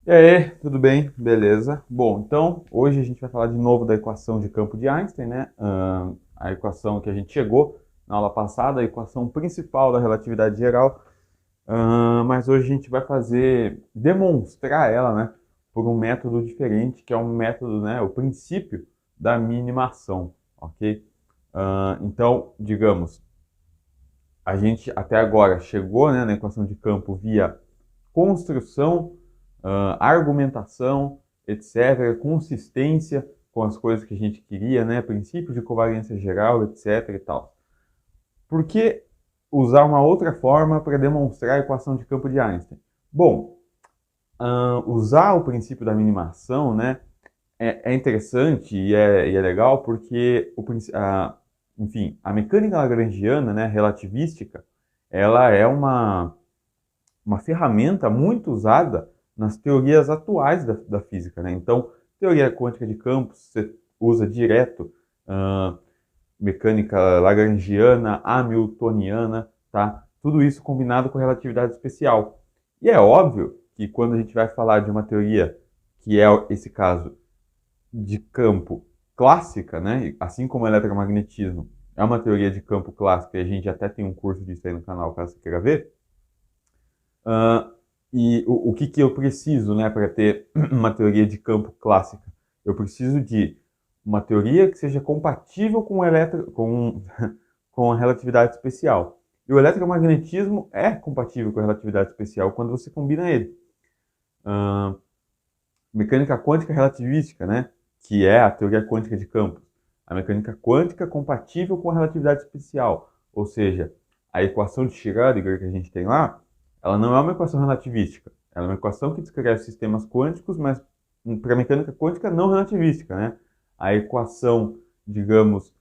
E aí, tudo bem? Beleza? Bom, então hoje a gente vai falar de novo da equação de campo de Einstein, né? A equação que a gente chegou na aula passada, a equação principal da relatividade geral. Mas hoje a gente vai demonstrar ela, né? Por um método diferente, que é um método, né? O princípio da minimação, ok? Então, digamos, a gente até agora chegou, né, na equação de campo via construção, argumentação, etc., consistência com as coisas que a gente queria, né? Princípio de covariância geral, etc. e tal. Por que usar uma outra forma para demonstrar a equação de campo de Einstein? Bom, usar o princípio da minimação, né, é interessante e é legal porque enfim, a mecânica lagrangiana, né, relativística, ela é uma ferramenta muito usada nas teorias atuais da física, né? Então, teoria quântica de campos, você usa direto mecânica lagrangiana, hamiltoniana, tá? Tudo isso combinado com relatividade especial. E é óbvio que quando a gente vai falar de uma teoria, que é esse caso de campo clássica, né? Assim como o eletromagnetismo é uma teoria de campo clássica, e a gente até tem um curso disso aí no canal, caso você queira ver. Uh, e o que, que eu preciso, né, para ter uma teoria de campo clássica? Eu preciso de uma teoria que seja compatível com a relatividade especial. E o eletromagnetismo é compatível com a relatividade especial quando você combina ele. Mecânica quântica relativística, né, que é a teoria quântica de campos. A mecânica quântica compatível com a relatividade especial. Ou seja, a equação de Schrödinger que a gente tem lá, ela não é uma equação relativística. Ela é uma equação que descreve sistemas quânticos, mas para a mecânica quântica não relativística, né? A equação, digamos,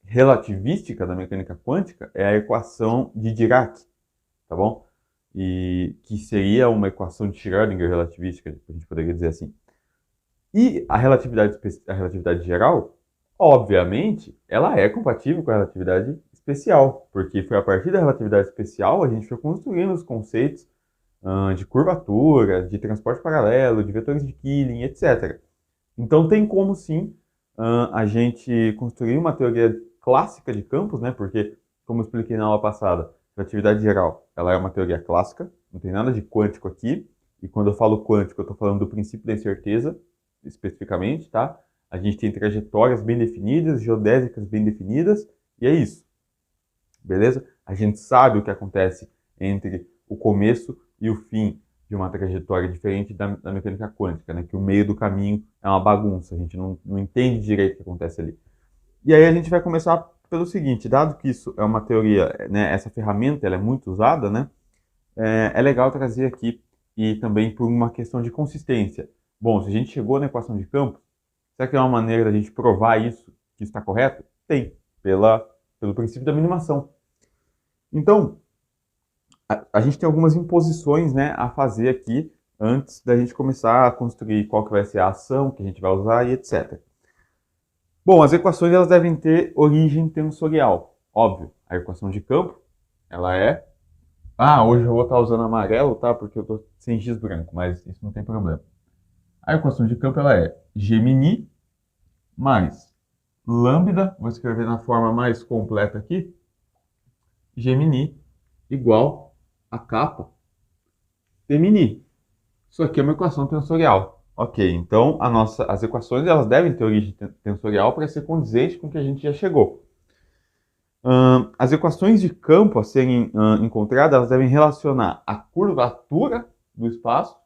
relativística da mecânica quântica é a equação de Dirac, tá bom? E que seria uma equação de Schrödinger relativística, a gente poderia dizer assim. E a relatividade geral, obviamente, ela é compatível com a relatividade especial, porque foi a partir da relatividade especial a gente foi construindo os conceitos de curvatura, de transporte paralelo, de vetores de Killing, etc. Então tem como sim a gente construir uma teoria clássica de campos, né? Porque, como eu expliquei na aula passada, relatividade geral, ela é uma teoria clássica, não tem nada de quântico aqui. E quando eu falo quântico, eu estou falando do princípio da incerteza, especificamente, tá? A gente tem trajetórias bem definidas, geodésicas bem definidas, e é isso. Beleza? A gente sabe o que acontece entre o começo e o fim de uma trajetória diferente da mecânica quântica, né? Que o meio do caminho é uma bagunça, a gente não entende direito o que acontece ali. E aí a gente vai começar pelo seguinte, dado que isso é uma teoria, né, essa ferramenta ela é muito usada, né, é legal trazer aqui e também por uma questão de consistência. Bom, se a gente chegou na equação de campos, será que é uma maneira da gente provar isso, que está correto? Tem, pelo princípio da minimação. Então, a gente tem algumas imposições, né, a fazer aqui antes da gente começar a construir qual que vai ser a ação que a gente vai usar e etc. Bom, as equações elas devem ter origem tensorial, óbvio. A equação de campo, ela é... hoje eu vou estar usando amarelo, tá? Porque eu estou sem giz branco, mas isso não tem problema. A equação de campo, ela é Gemini mais lambda, vou escrever na forma mais completa aqui, Gemini igual a capa Femini. Isso aqui é uma equação tensorial. Ok, então as equações elas devem ter origem tensorial para ser condizente com o que a gente já chegou. As equações de campo a serem encontradas elas devem relacionar a curvatura do espaço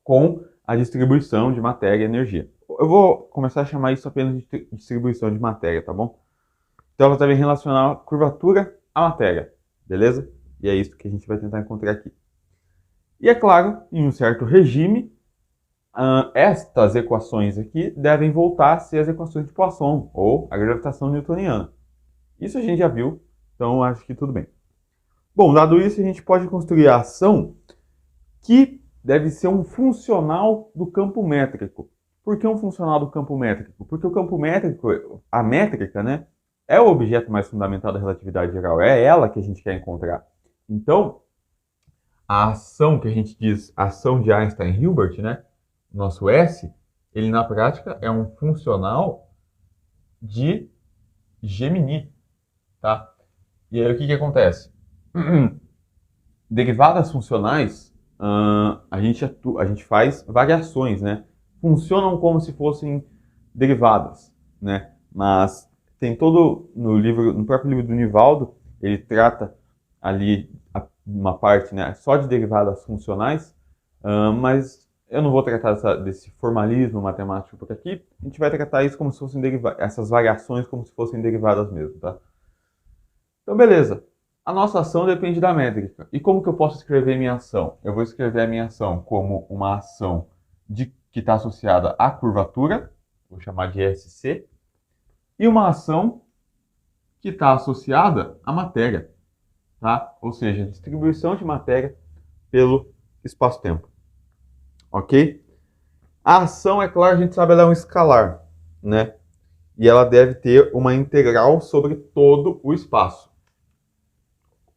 com a distribuição de matéria e energia. Eu vou começar a chamar isso apenas de distribuição de matéria, tá bom? Então elas devem relacionar a curvatura à matéria, beleza? E é isso que a gente vai tentar encontrar aqui. E é claro, em um certo regime, estas equações aqui devem voltar a ser as equações de Poisson, ou a gravitação newtoniana. Isso a gente já viu, então acho que tudo bem. Bom, dado isso, a gente pode construir a ação que deve ser um funcional do campo métrico. Por que um funcional do campo métrico? Porque o campo métrico, a métrica, né, é o objeto mais fundamental da relatividade geral, é ela que a gente quer encontrar. Então, a ação que a gente diz, ação de Einstein-Hilbert, né? Nosso S, ele na prática é um funcional de Gemini, tá? E aí o que que acontece? Derivadas funcionais, a gente faz variações, né? Funcionam como se fossem derivadas, né? Mas tem todo no livro, no próprio livro do Nivaldo, ele trata ali uma parte, né, só de derivadas funcionais, mas eu não vou tratar desse formalismo matemático por aqui. A gente vai tratar isso como se fossem essas variações como se fossem derivadas mesmo, tá? Então, beleza. A nossa ação depende da métrica. E como que eu posso escrever minha ação? Eu vou escrever a minha ação como uma ação que está associada à curvatura, vou chamar de SC, e uma ação que está associada à matéria, tá? Ou seja, distribuição de matéria pelo espaço-tempo. Ok? A ação, é claro, a gente sabe, ela é um escalar, né? E ela deve ter uma integral sobre todo o espaço.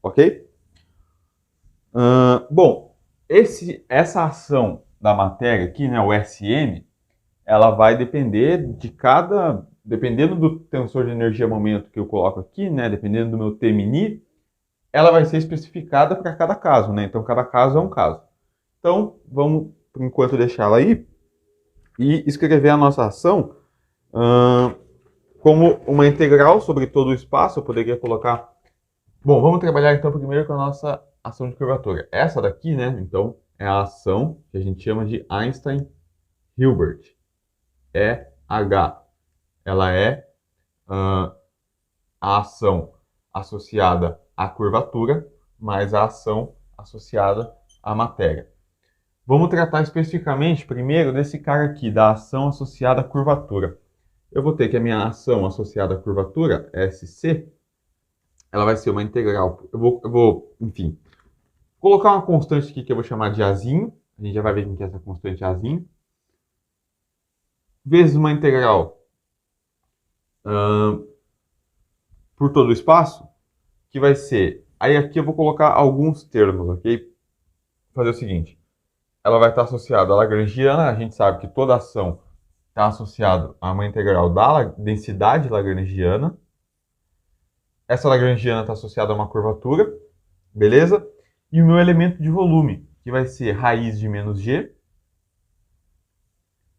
Ok? Bom, essa ação da matéria aqui, né, o SM, ela vai depender dependendo do tensor de energia-momento que eu coloco aqui, né, dependendo do meu T-mini, ela vai ser especificada para cada caso, né? Então, cada caso é um caso. Então, vamos, por enquanto, deixá-la aí e escrever a nossa ação como uma integral sobre todo o espaço. Eu poderia colocar... Bom, vamos trabalhar então primeiro com a nossa ação de curvatura. Essa daqui, né, então, é a ação que a gente chama de Einstein-Hilbert. EH. Ela é a ação associada à curvatura mais a ação associada à matéria. Vamos tratar especificamente primeiro desse cara aqui, da ação associada à curvatura. Eu vou ter que a minha ação associada à curvatura, SC, ela vai ser uma integral. Eu vou, enfim, colocar uma constante aqui que eu vou chamar de Azinho. A gente já vai ver o que é essa constante Azinho. Vezes uma integral por todo o espaço, que vai ser... Aí aqui eu vou colocar alguns termos, ok? Vou fazer o seguinte. Ela vai estar associada à lagrangiana. A gente sabe que toda ação está associada a uma integral da densidade lagrangiana. Essa lagrangiana está associada a uma curvatura, beleza? E o meu elemento de volume, que vai ser raiz de menos g,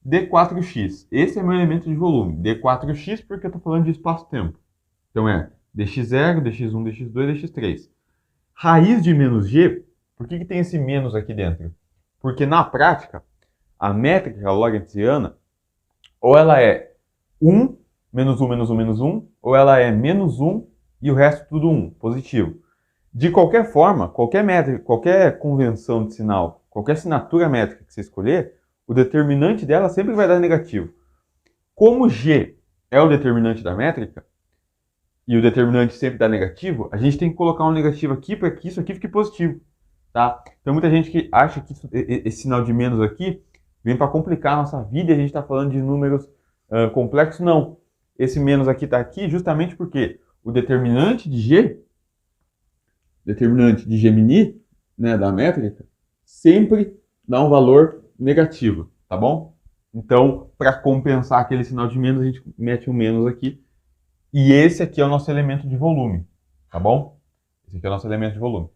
d4x. Esse é meu elemento de volume, d4x, porque eu estou falando de espaço-tempo. Então é dx0, dx1, dx2, dx3. Raiz de menos g, por que tem esse menos aqui dentro? Porque na prática, a métrica lorentziana, ou ela é 1, menos 1, menos 1, menos 1, ou ela é menos 1 e o resto tudo 1, positivo. De qualquer forma, qualquer métrica, qualquer convenção de sinal, qualquer assinatura métrica que você escolher, o determinante dela sempre vai dar negativo. Como G é o determinante da métrica, e o determinante sempre dá negativo, a gente tem que colocar um negativo aqui para que isso aqui fique positivo. Tá? Então muita gente que acha que esse sinal de menos aqui vem para complicar a nossa vida e a gente está falando de números complexos. Não. Esse menos aqui está aqui justamente porque o determinante de G, determinante de Gemini, né, da métrica, sempre dá um valor negativo, tá bom? Então, para compensar aquele sinal de menos, a gente mete um menos aqui. E esse aqui é o nosso elemento de volume, tá bom? Esse aqui é o nosso elemento de volume.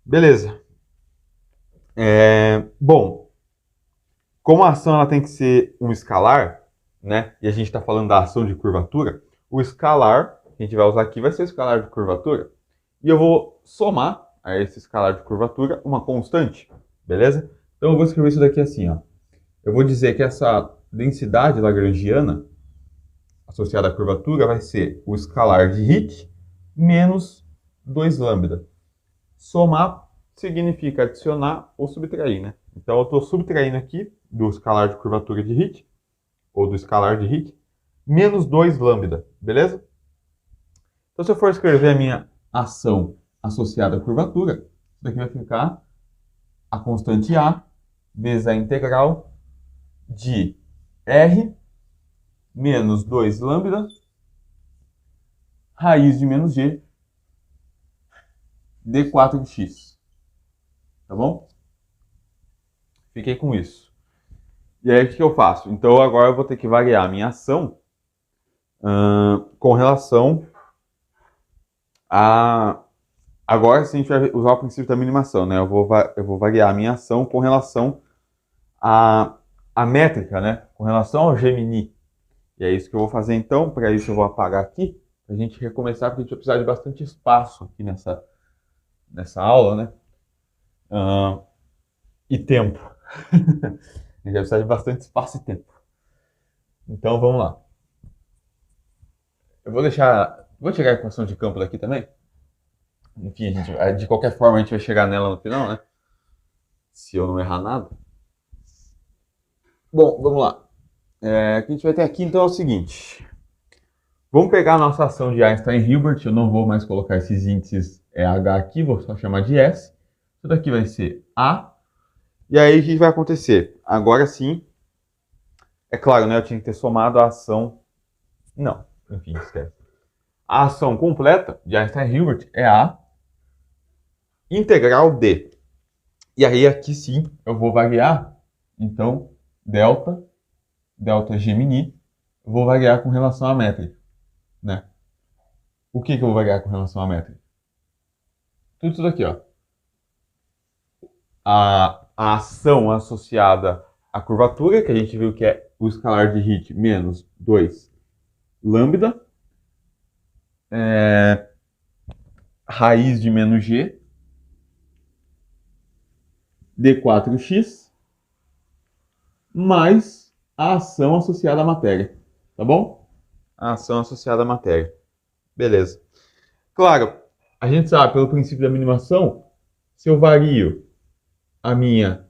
Beleza. Bom, como a ação ela tem que ser um escalar, né? E a gente está falando da ação de curvatura, o escalar que a gente vai usar aqui vai ser o escalar de curvatura. E eu vou somar a esse escalar de curvatura uma constante, beleza? Então eu vou escrever isso daqui assim, ó. Eu vou dizer que essa densidade lagrangiana associada à curvatura vai ser o escalar de Hit menos 2 lambda. Somar significa adicionar ou subtrair, né? Então eu estou subtraindo aqui do escalar de curvatura de Hit, ou do escalar de Hit, menos 2 lambda, beleza? Então se eu for escrever a minha ação associada à curvatura, isso daqui vai ficar a constante A vezes a integral de R menos 2 lambda raiz de menos G d4 de x. tá bom? Fiquei com isso. E aí, o que eu faço? Então, agora eu vou ter que variar a minha ação com relação a... Agora, sim, a gente vai usar o princípio da minimação, né? Eu vou variar a minha ação com relação à métrica, né? Com relação ao Gemini. E é isso que eu vou fazer, então. Para isso, eu vou apagar aqui, para a gente recomeçar, porque a gente vai precisar de bastante espaço aqui nessa aula, né? E tempo. A gente vai precisar de bastante espaço e tempo. Então, vamos lá. Eu vou tirar a equação de campo daqui também. Enfim, de qualquer forma, a gente vai chegar nela no final, né? Se eu não errar nada. Bom, vamos lá. O que a gente vai ter aqui, então, é o seguinte. Vamos pegar a nossa ação de Einstein-Hilbert. Eu não vou mais colocar esses índices H aqui, vou só chamar de S. Isso daqui vai ser A. E aí, o que vai acontecer? Agora sim, é claro, né? Eu tinha que ter somado a ação... Não, enfim, esquece. A ação completa de Einstein-Hilbert é A integral D. E aí, aqui sim, eu vou variar, então, delta Gemini, eu vou variar com relação à métrica, né? O que eu vou variar com relação à métrica? Tudo isso daqui, ó. A ação associada à curvatura, que a gente viu que é o escalar de Hit menos 2 lambda, raiz de menos G, D4x, mais a ação associada à matéria, tá bom? A ação associada à matéria. Beleza. Claro, a gente sabe, pelo princípio da minimação, se eu vario a minha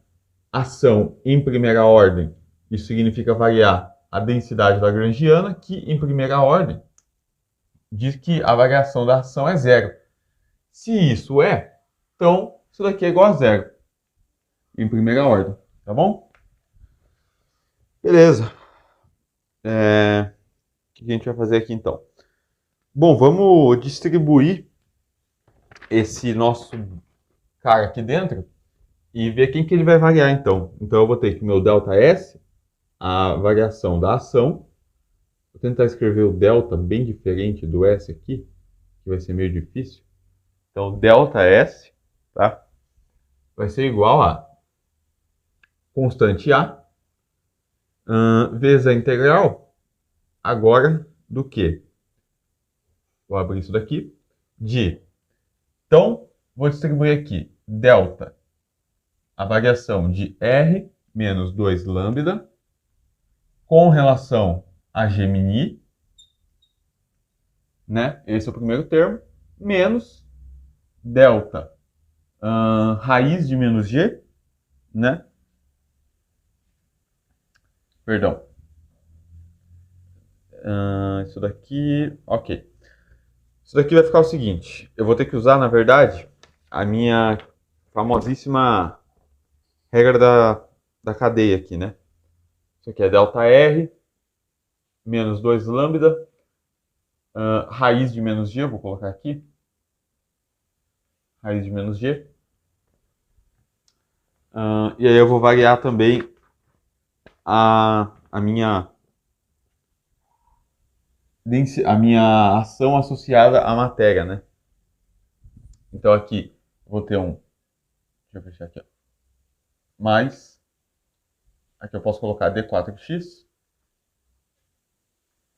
ação em primeira ordem, isso significa variar a densidade lagrangiana, que em primeira ordem diz que a variação da ação é zero. Se isso é, então isso daqui é igual a zero em primeira ordem, tá bom? Beleza. O que a gente vai fazer aqui então? Bom, vamos distribuir esse nosso cara aqui dentro e ver quem que ele vai variar então. Então eu vou ter que meu ΔS, a variação da ação. Vou tentar escrever o delta bem diferente do S aqui, que vai ser meio difícil. Então ΔS, tá? Vai ser igual a constante A vezes a integral agora do que? Vou abrir isso daqui. Então, vou distribuir aqui delta, a variação de R menos 2 lambda, com relação a Gemini, né? Esse é o primeiro termo, menos delta raiz de menos G, né? Perdão. Isso daqui, ok. Isso daqui vai ficar o seguinte, eu vou ter que usar, na verdade, a minha famosíssima regra da cadeia aqui, né? Isso aqui é ΔR menos 2 lambda, raiz de menos G, eu vou colocar aqui. Raiz de menos G. E aí eu vou variar também a minha ação associada à matéria, né? Então aqui eu vou ter deixa eu fechar aqui, ó. Mais, aqui eu posso colocar D4x,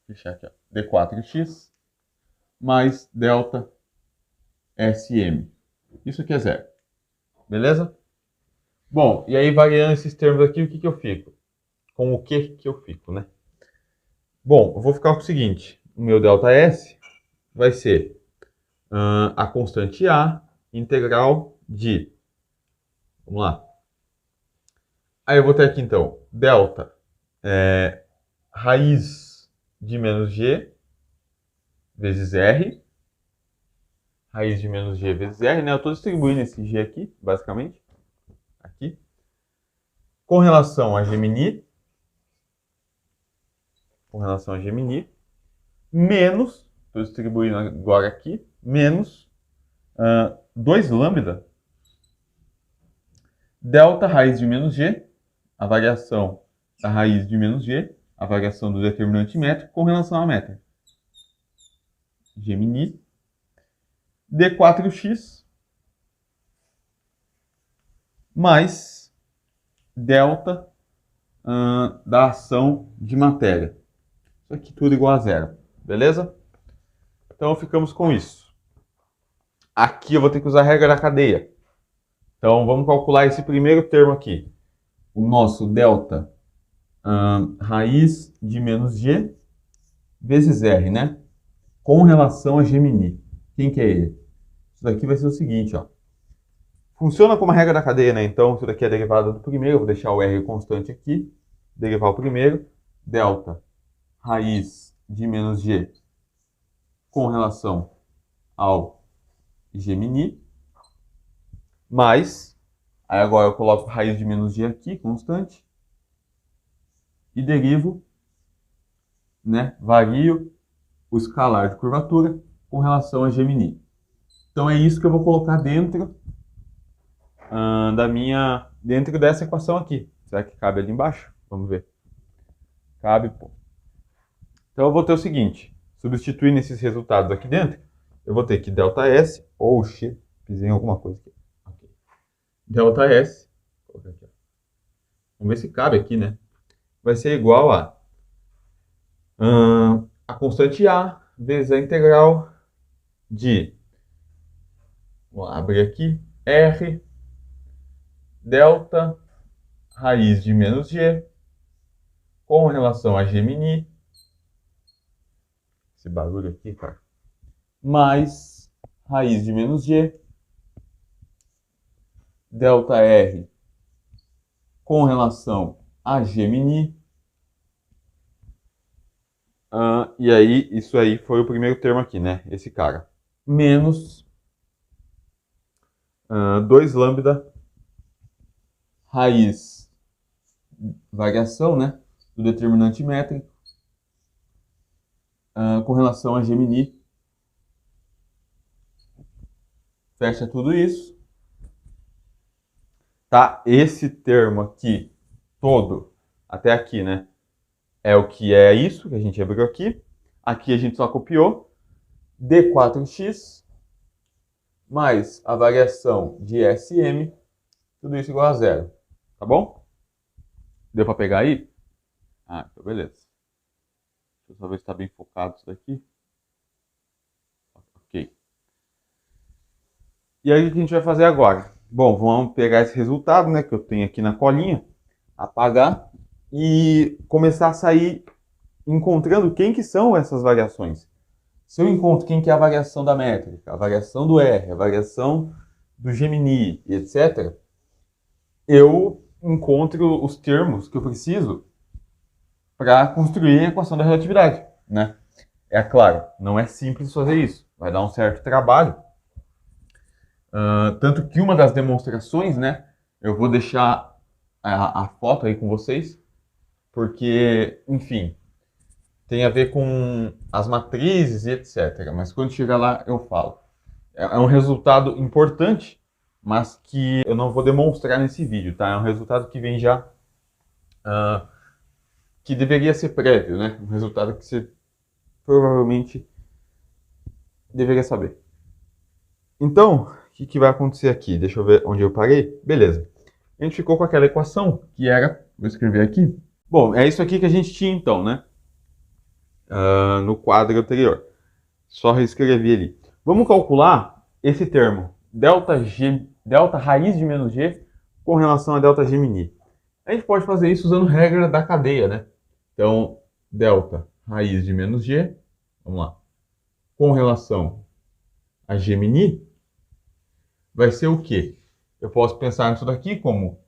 fechar aqui, ó. D4x, mais delta SM. Isso aqui é zero. Beleza? Bom, e aí variando esses termos aqui, o que eu fico? Com o que eu fico, né? Bom, eu vou ficar com o seguinte, o meu ΔS vai ser a constante A integral de... Vamos lá. Aí eu vou ter aqui, então, delta raiz de menos G vezes R. Raiz de menos G vezes R, né? Eu estou distribuindo esse G aqui, basicamente. Aqui. Com relação a Gemini. Menos, estou distribuindo agora aqui, menos 2 lambda delta raiz de menos g, a variação da raiz de menos g, a variação do determinante métrico com relação à métrica. Gemini, d4x mais delta da ação de matéria. Isso aqui tudo igual a zero, beleza? Então ficamos com isso. Aqui eu vou ter que usar a regra da cadeia. Então vamos calcular esse primeiro termo aqui. O nosso delta raiz de menos g vezes r, né? Com relação a Gemini. Quem que é ele? Isso daqui vai ser o seguinte, ó. Funciona como a regra da cadeia, né? Então isso daqui é derivada do primeiro. Eu vou deixar o r constante aqui. Derivar o primeiro. Delta raiz de menos g com relação ao Gemini. Mais, aí agora eu coloco raiz de menos g aqui, constante. E derivo, né? Vario o escalar de curvatura com relação a Gemini. Então é isso que eu vou colocar dentro dentro dessa equação aqui. Será que cabe ali embaixo? Vamos ver. Cabe, pô. Então eu vou ter o seguinte, substituindo esses resultados aqui dentro, eu vou ter que ΔS, ou x, pisei em alguma coisa aqui. Okay. ΔS, vou colocar aqui, ó. Vamos ver se cabe aqui, né? Vai ser igual a constante A vezes a integral de, vou abrir aqui, R delta raiz de menos g com relação a Gemini, esse barulho aqui, cara, mais raiz de menos g delta R com relação a Gemini. E aí, isso aí foi o primeiro termo aqui, né? Esse cara. Menos 2 lambda raiz, variação, né? Do determinante métrico com relação a Gemini. Fecha tudo isso. Tá? Esse termo aqui, todo, até aqui, né? É o que é isso que a gente abriu aqui. Aqui a gente só copiou. D4x mais a variação de SM, tudo isso igual a zero. Tá bom? Deu para pegar aí? Ah, então beleza. Deixa eu só ver se está bem focado isso daqui. Ok. E aí o que a gente vai fazer agora? Bom, vamos pegar esse resultado, né, que eu tenho aqui na colinha, apagar e começar a sair encontrando quem que são essas variações. Se eu encontro quem que é a variação da métrica, a variação do R, a variação do Gemini, etc., eu encontro os termos que eu preciso para construir a equação da relatividade, né? É claro, não é simples fazer isso. Vai dar um certo trabalho. Tanto que uma das demonstrações, né? Eu vou deixar a foto aí com vocês, porque, enfim, tem a ver com as matrizes e etc. Mas quando chegar lá eu falo. É um resultado importante, mas que eu não vou demonstrar nesse vídeo, tá? É um resultado que vem já, que deveria ser prévio, né? Um resultado que você provavelmente deveria saber. Então, o que vai acontecer aqui? Deixa eu ver onde eu parei. Beleza. A gente ficou com aquela equação que era... Vou escrever aqui. Bom, é isso aqui que a gente tinha então, né? No quadro anterior. Só reescrevi ali. Vamos calcular esse termo, delta raiz de menos g com relação a delta Gemini. A gente pode fazer isso usando regra da cadeia, né? Então, delta raiz de menos g, vamos lá, com relação a Gemini, vai ser o quê? Eu posso pensar nisso daqui como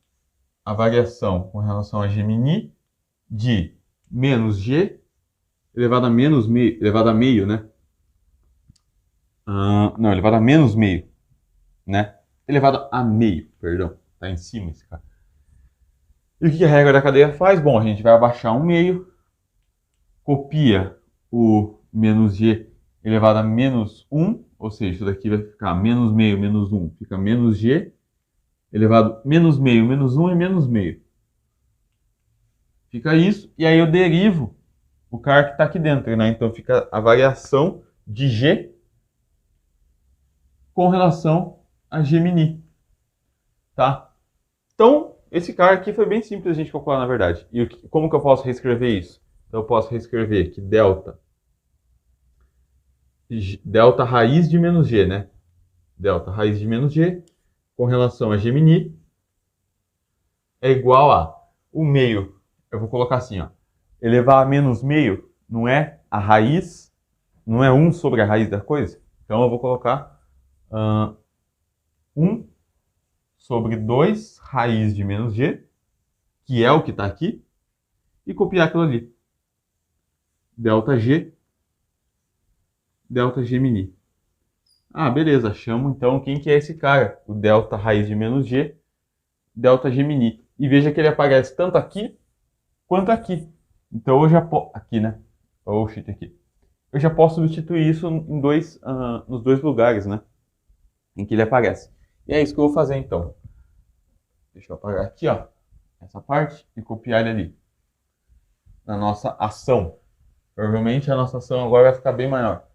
a variação com relação a Gemini de menos g elevado a meio, né? Não, elevado a menos meio, né? Elevado a meio, perdão. Tá em cima esse cara. E o que a regra da cadeia faz? Bom, a gente vai abaixar um meio, copia o menos g elevado a menos 1, ou seja, isso daqui vai ficar menos meio, menos 1, fica menos g elevado menos meio, menos 1 e menos meio. Fica isso, e aí eu derivo o cara que está aqui dentro, né? Então fica a variação de G com relação a Gemini, tá? Então, esse cara aqui foi bem simples a gente calcular, na verdade. E como que eu posso reescrever isso? Então eu posso reescrever que delta raiz de menos G, né? Delta raiz de menos G com relação a Gemini é igual a o meio. Eu vou colocar assim, ó. Elevar a menos meio não é a raiz, não é 1 sobre a raiz da coisa? Então eu vou colocar 1 sobre 2 raiz de menos G, que é o que está aqui, e copiar aquilo ali. Delta G, delta Gemini. Ah, beleza, achamos então quem que é esse cara, o delta raiz de menos G, delta Gemini. E veja que ele aparece tanto aqui quanto aqui. Então eu já posso... Aqui, né? Aqui. Eu já posso substituir isso nos dois lugares, né? Em que ele aparece. E é isso que eu vou fazer então. Deixa eu apagar aqui, ó. Essa parte e copiar ele ali. Na nossa ação. Provavelmente a nossa ação agora vai ficar bem maior.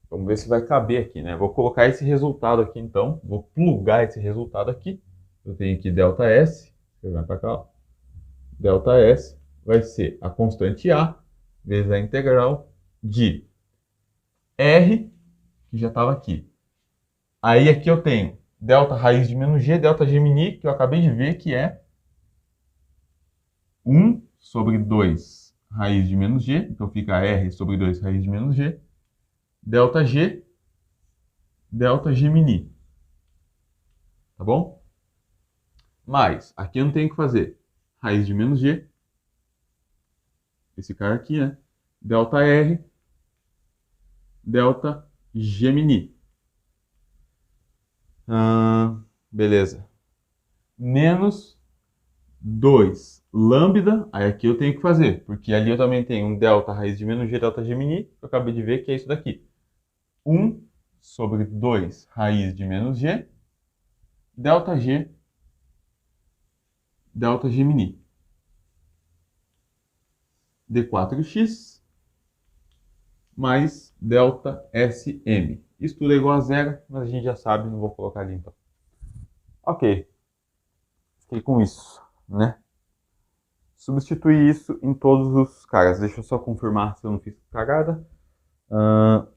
Vamos ver se vai caber aqui, né? Vou colocar esse resultado aqui então. Vou plugar esse resultado aqui. Eu tenho aqui ΔS. Você vai para cá, ó. ΔS vai ser a constante A vezes a integral de R, que já estava aqui. Aí aqui eu tenho delta raiz de menos G, delta Gemini, que eu acabei de ver que é 1 sobre 2 raiz de menos G. Então fica R sobre 2 raiz de menos G. Delta G, delta Gemini. Tá bom? Mas aqui eu não tenho que fazer raiz de menos G. Esse cara aqui, né? Delta R, delta Gemini. Beleza. Menos 2 lambda. Aí aqui eu tenho que fazer, porque ali eu também tenho um delta raiz de menos G, delta Gemini. Eu acabei de ver que é isso daqui. 1 sobre 2 raiz de menos G, delta G, delta Gemini. D4x mais delta SM. Isso tudo é igual a zero, mas a gente já sabe, não vou colocar ali então. Ok. Fiquei com isso, né? Substituir isso em todos os caras. Deixa eu só confirmar se eu não fiz cagada.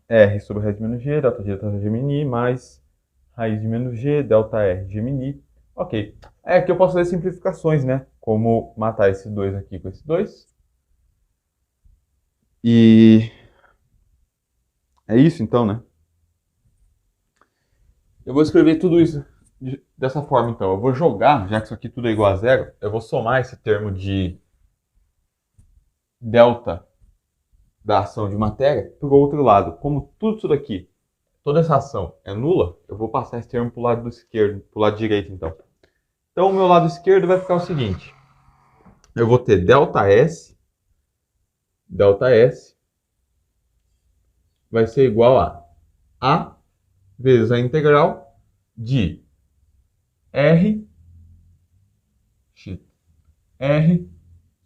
R sobre raiz de menos G, delta G, delta Gemini, mais raiz de menos G, delta R, Gemini. Ok. Aqui eu posso fazer simplificações, né? Como matar esse 2 aqui com esse 2. E é isso então, né? Eu vou escrever tudo isso dessa forma então. Eu vou jogar, já que isso aqui tudo é igual a zero, eu vou somar esse termo de delta da ação de matéria para o outro lado. Como tudo isso daqui, toda essa ação é nula, eu vou passar esse termo para o lado esquerdo, para o lado direito então. Então o meu lado esquerdo vai ficar o seguinte. Eu vou ter delta S vai ser igual a vezes a integral de R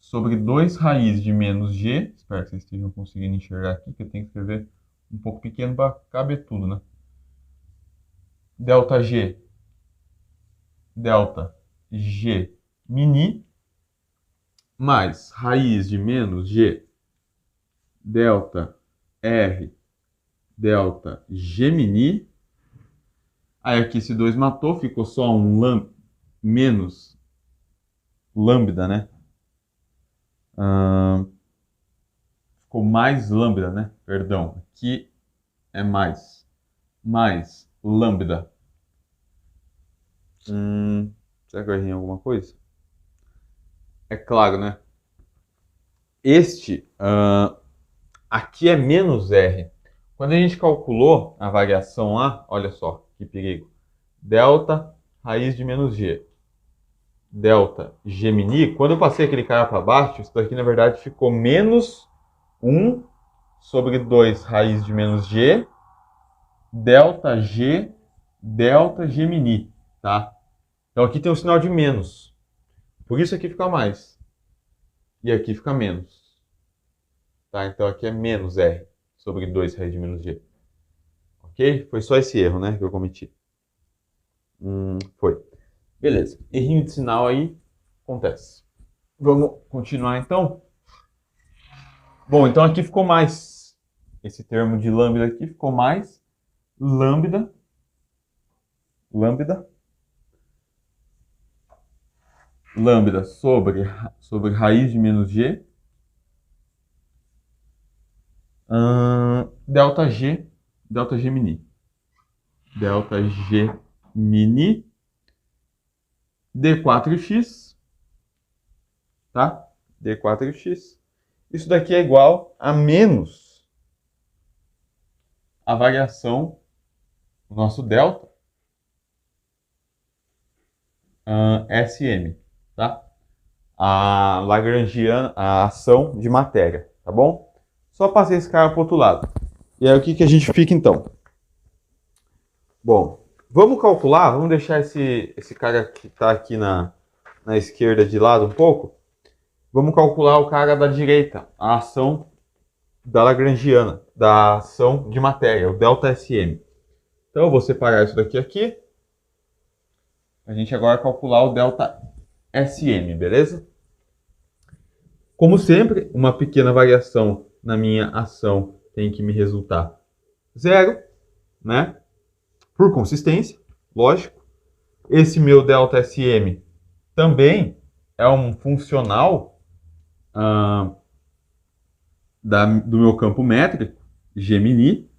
sobre 2 raiz de menos G. Espero que vocês estejam conseguindo enxergar aqui, que eu tenho que escrever um pouco pequeno para caber tudo, né? Delta G, delta G mini, mais raiz de menos G, delta R, delta Gemini. Aí aqui esse 2 matou, ficou só um menos lambda, né? Ficou mais lambda, né? Perdão, aqui é mais lambda. Será que eu errei em alguma coisa? É claro, né? Este aqui é menos R. Quando a gente calculou a variação lá, olha só que perigo. Delta raiz de menos G. Delta Gemini. Quando eu passei aquele cara para baixo, isso daqui na verdade ficou menos 1 sobre 2 raiz de menos G. Delta G, delta Gemini, tá? Então aqui tem um sinal de menos. Por isso aqui fica mais. E aqui fica menos. Tá? Então aqui é menos R sobre 2 raiz de menos G. Ok? Foi só esse erro, né, que eu cometi. Foi. Beleza. Errinho de sinal aí acontece. Vamos continuar então. Bom, então aqui ficou mais. Esse termo de lambda aqui ficou mais lambda. Lambda sobre raiz de menos G. Delta G mini. Delta G mini D4x, tá? D4x. Isso daqui é igual a menos a variação do nosso delta SM, tá? A lagrangiana, a ação de matéria, tá bom? Só passei esse cara para o outro lado. E aí o que a gente fica então? Bom, vamos calcular, vamos deixar esse cara que está aqui na esquerda de lado um pouco. Vamos calcular o cara da direita, a ação da lagrangiana, da ação de matéria, o delta SM. Então eu vou separar isso daqui aqui. A gente agora calcular o delta SM, beleza? Como sempre, uma pequena variação na minha ação tem que me resultar zero, né? Por consistência, lógico. Esse meu delta SM também é um funcional do meu campo métrico, G mini,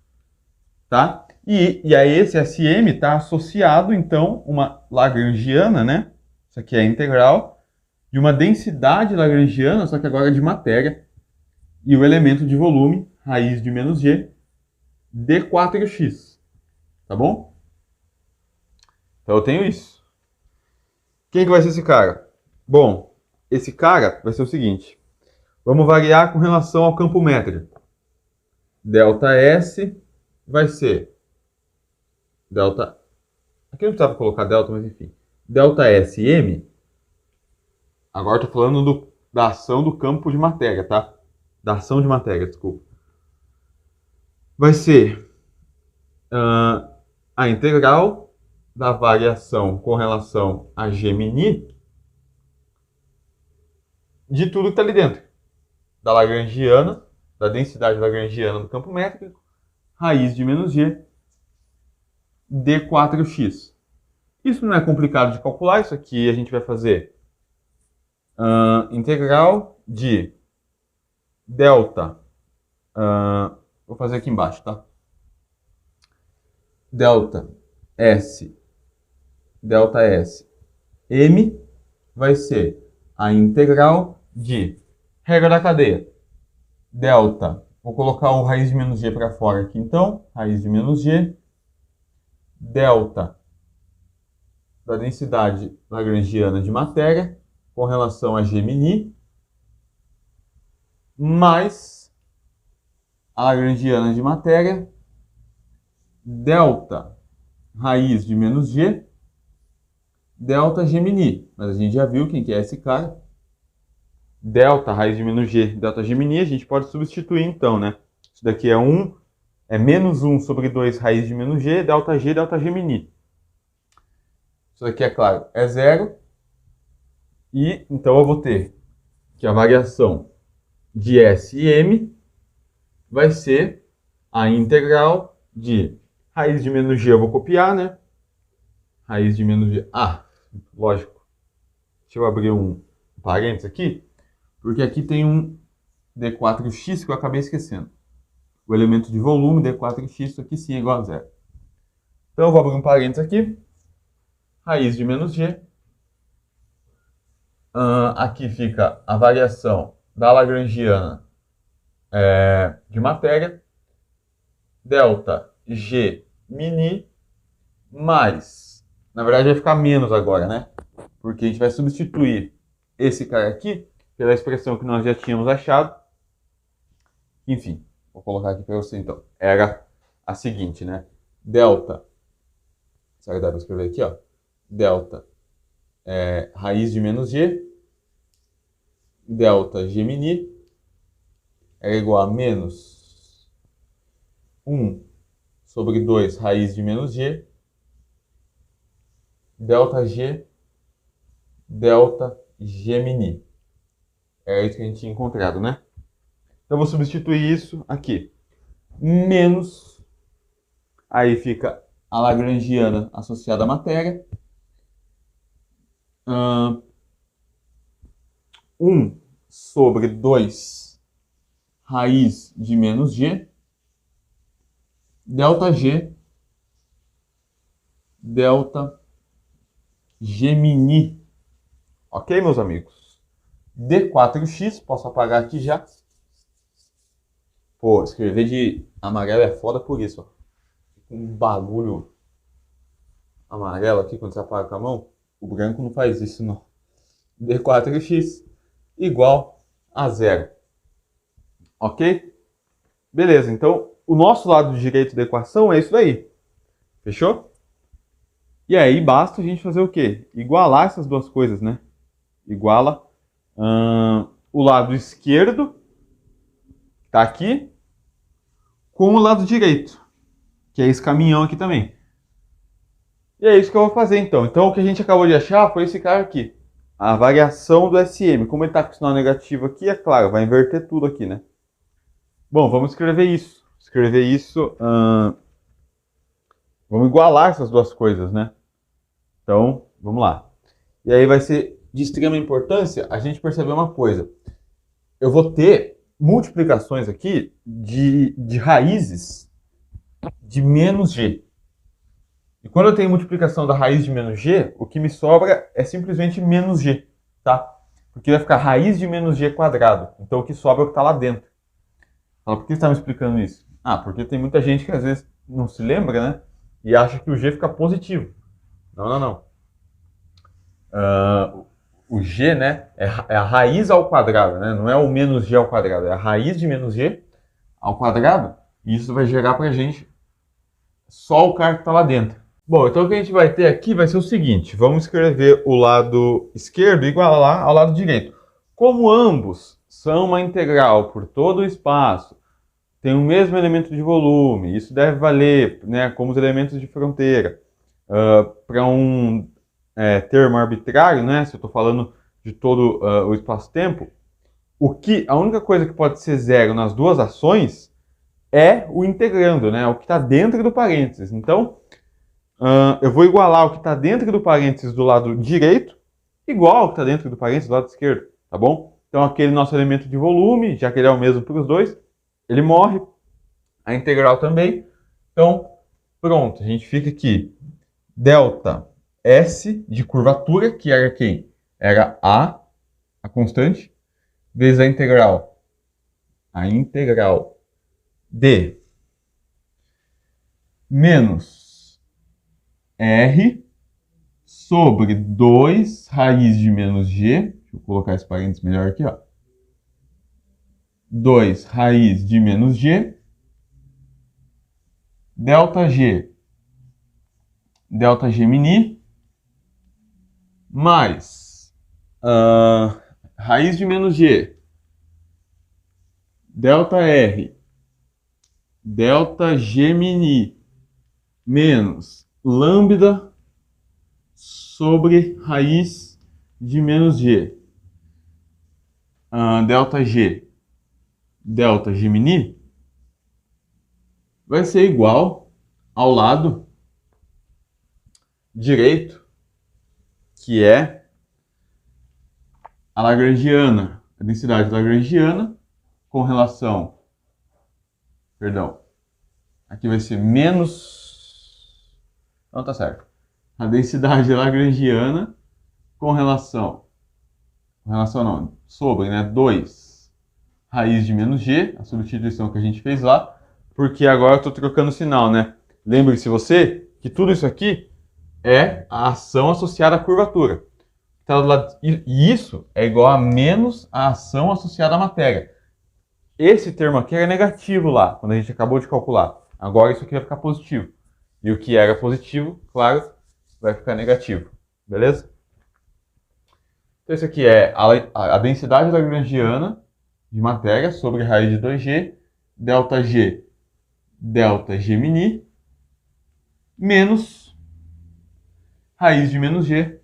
tá? E aí esse SM está associado, então, uma lagrangiana, né? Isso aqui é integral, de uma densidade lagrangiana, só que agora de matéria, e o elemento de volume, raiz de menos G, D4x, tá bom? Então eu tenho isso. Quem que vai ser esse cara? Bom, esse cara vai ser o seguinte. Vamos variar com relação ao campo métrico. Delta S vai ser delta... Aqui não precisava colocar delta, mas enfim. Delta SM. Agora estou falando da ação do campo de matéria, tá? Da ação de matéria, desculpa. Vai ser a integral da variação com relação a G mini de tudo que está ali dentro. Da lagrangiana, da densidade lagrangiana do campo métrico, raiz de menos G, D4x. Isso não é complicado de calcular, isso aqui a gente vai fazer integral de delta, vou fazer aqui embaixo, tá? Delta S M vai ser a integral de regra da cadeia. Delta, vou colocar o raiz de menos G para fora aqui então, raiz de menos G, delta da densidade lagrangiana de matéria com relação a G mini, mais a lagrangiana de matéria, delta raiz de menos G, delta G mini. Mas a gente já viu quem que é esse cara. Delta raiz de menos G, delta G mini, a gente pode substituir então, né? Isso daqui é menos 1 sobre 2 raiz de menos G, delta G mini. Isso daqui, é claro, é zero. E então eu vou ter que a variação de S e M vai ser a integral de raiz de menos G, eu vou copiar, né? Raiz de menos G. Lógico. Deixa eu abrir um parênteses aqui, porque aqui tem um D4x que eu acabei esquecendo. O elemento de volume, D4x, isso aqui sim é igual a zero. Então eu vou abrir um parênteses aqui. Raiz de menos G. Aqui fica a variação da lagrangiana de matéria. Delta G mini mais... Na verdade vai ficar menos agora, né? Porque a gente vai substituir esse cara aqui pela expressão que nós já tínhamos achado. Enfim, vou colocar aqui para você então. Era a seguinte, né? Delta... Será que dá para escrever aqui, ó? Delta raiz de menos g, delta Gemini, é igual a menos 1 sobre 2 raiz de menos g, delta g, delta Gemini. É isso que a gente tinha encontrado, né? Então, eu vou substituir isso aqui. Menos, aí fica a lagrangiana associada à matéria. 1 sobre 2 raiz de menos g, delta g, delta Gemini. Ok, meus amigos? D4x, posso apagar aqui já. Pô, escrever de amarelo é foda por isso, ó. Um bagulho amarelo aqui quando você apaga com a mão. O branco não faz isso, não. D4x igual a 0. Ok? Beleza, então o nosso lado direito da equação é isso daí. Fechou? E aí basta a gente fazer o quê? Igualar essas duas coisas, né? Iguala o lado esquerdo, que tá aqui, com o lado direito, que é esse caminhão aqui também. E é isso que eu vou fazer então. Então o que a gente acabou de achar foi esse cara aqui. A variação do SM. Como ele está com sinal negativo aqui, é claro, vai inverter tudo aqui, né? Bom, vamos escrever isso. Vamos igualar essas duas coisas, né? Então, vamos lá. E aí vai ser de extrema importância a gente perceber uma coisa. Eu vou ter multiplicações aqui de raízes de menos g. E quando eu tenho multiplicação da raiz de menos g, o que me sobra é simplesmente menos g, tá? Porque vai ficar raiz de menos g quadrado. Então o que sobra é o que está lá dentro. Fala, por que você está me explicando isso? Ah, porque tem muita gente que às vezes não se lembra, né? E acha que o g fica positivo. Não. O g, né, é a raiz ao quadrado, né? Não é o menos g ao quadrado, é a raiz de menos g ao quadrado. E isso vai gerar pra gente só o cara que está lá dentro. Bom, então o que a gente vai ter aqui vai ser o seguinte. Vamos escrever o lado esquerdo igual ao lado direito. Como ambos são uma integral por todo o espaço, tem o mesmo elemento de volume, isso deve valer, né, como os elementos de fronteira. Para um termo arbitrário, né, se eu estou falando de todo o espaço-tempo, a única coisa que pode ser zero nas duas ações é o integrando, né, o que está dentro do parênteses. Então, eu vou igualar o que está dentro do parênteses do lado direito igual ao que está dentro do parênteses do lado esquerdo, tá bom? Então, aquele nosso elemento de volume, já que ele é o mesmo para os dois, ele morre. A integral também. Então, pronto, a gente fica aqui. Delta S de curvatura, que era quem? Era a constante, vezes a integral. A integral de menos R sobre 2 raiz de menos G. Deixa eu colocar esse parênteses melhor aqui, ó. 2 raiz de menos G. Delta G. Delta Gemini. Mais raiz de menos G. Delta R. Delta Gemini. Menos lambda sobre raiz de menos G. Delta G. Delta Gemini vai ser igual ao lado direito, que é a lagrangiana, a densidade lagrangiana com relação, aqui vai ser menos, não tá certo, a densidade lagrangiana sobre, né, 2 raiz de menos g, a substituição que a gente fez lá, porque agora eu estou trocando o sinal, né? Lembre-se você que tudo isso aqui é a ação associada à curvatura. Tá do lado, e isso é igual a menos a ação associada à matéria. Esse termo aqui era negativo lá, quando a gente acabou de calcular. Agora isso aqui vai ficar positivo. E o que era positivo, claro, vai ficar negativo. Beleza? Então, isso aqui é a densidade lagrangiana de matéria sobre raiz de 2G, ΔG, ΔG mini, menos raiz de menos G,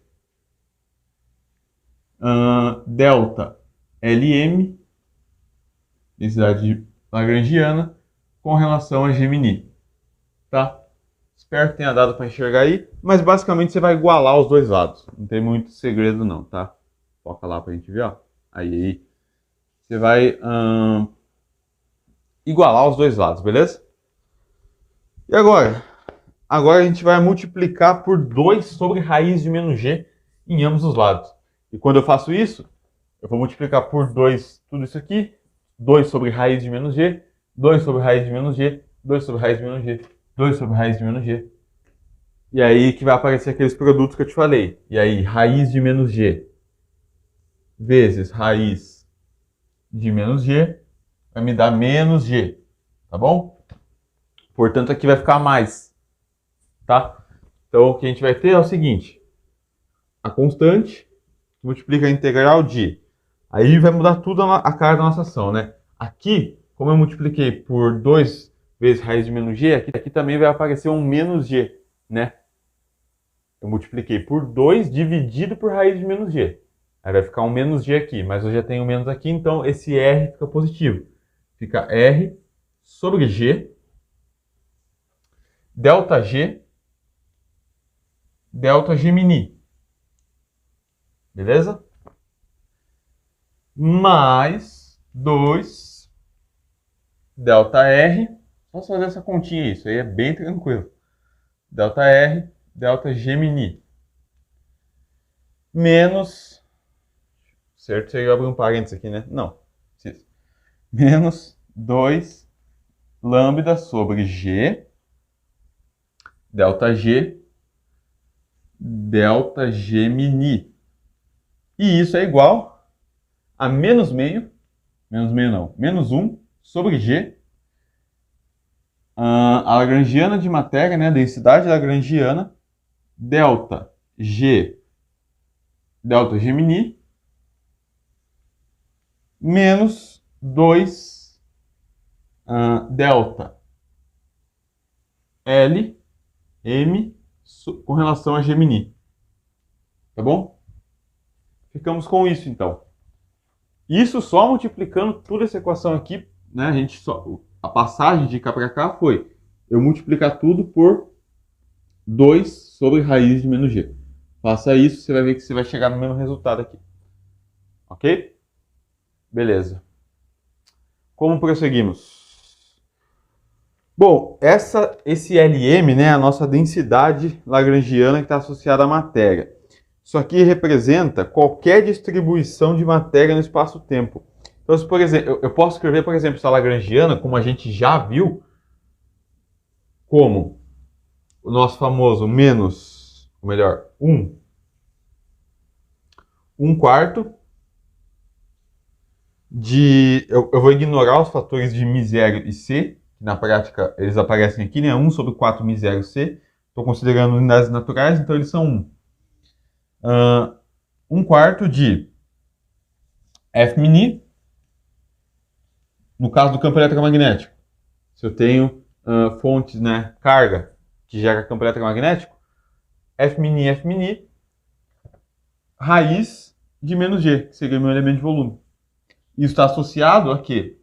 delta Lm, densidade lagrangiana, com relação a G mini. Tá? Espero que tenha dado para enxergar aí, mas basicamente você vai igualar os dois lados. Não tem muito segredo não, tá? Foca lá pra gente ver, ó. Aí. Você vai igualar os dois lados, beleza? E agora? Agora a gente vai multiplicar por 2 sobre raiz de menos g em ambos os lados. E quando eu faço isso, eu vou multiplicar por 2 tudo isso aqui, 2 sobre raiz de menos g, 2 sobre raiz de menos g, 2 sobre raiz de menos g, 2 sobre raiz de menos g. E aí que vai aparecer aqueles produtos que eu te falei. E aí, raiz de menos g vezes raiz de menos g vai me dar menos g, tá bom? Portanto, aqui vai ficar mais, tá? Então, o que a gente vai ter é o seguinte. A constante multiplica a integral de... Aí vai mudar tudo a cara da nossa ação, né? Aqui, como eu multipliquei por 2 vezes raiz de menos g, aqui também vai aparecer um menos g, né? Eu multipliquei por 2 dividido por raiz de menos g. Aí vai ficar um menos g aqui, mas eu já tenho menos aqui, então esse r fica positivo. Fica r sobre g, ΔG, ΔG mini. Beleza? Mais 2 ΔR. Vamos fazer essa continha aí, isso aí é bem tranquilo. ΔR, ΔG mini. Menos... Certo, você abre um parênteses aqui, né? Não, precisa. Menos 2 lambda sobre G, ΔG, ΔG mini. E isso é igual a menos meio não, menos 1 sobre G, a lagrangiana de matéria, né? Densidade lagrangiana, ΔG mini, menos 2 delta L M com relação a G mini. Tá bom? Ficamos com isso, então. Isso só multiplicando toda essa equação aqui, né? A passagem de cá para cá foi eu multiplicar tudo por 2 sobre raiz de menos G. Faça isso, você vai ver que você vai chegar no mesmo resultado aqui. Ok? Beleza. Como prosseguimos? Bom, esse Lm, né, é a nossa densidade lagrangiana que está associada à matéria. Isso aqui representa qualquer distribuição de matéria no espaço-tempo. Então, se, por exemplo, eu posso escrever, por exemplo, essa lagrangiana, como a gente já viu, como o nosso famoso menos, ou melhor, 1 quarto de... Eu vou ignorar os fatores de μ0 e c, que na prática eles aparecem aqui, né? 1 sobre 4 μ0 c. Estou considerando unidades naturais, então eles são 1. 1 quarto de F mini, no caso do campo eletromagnético. Se eu tenho fontes, né, carga, que gera campo eletromagnético, F mini, raiz de menos G, que seria meu elemento de volume. Isso está associado a quê?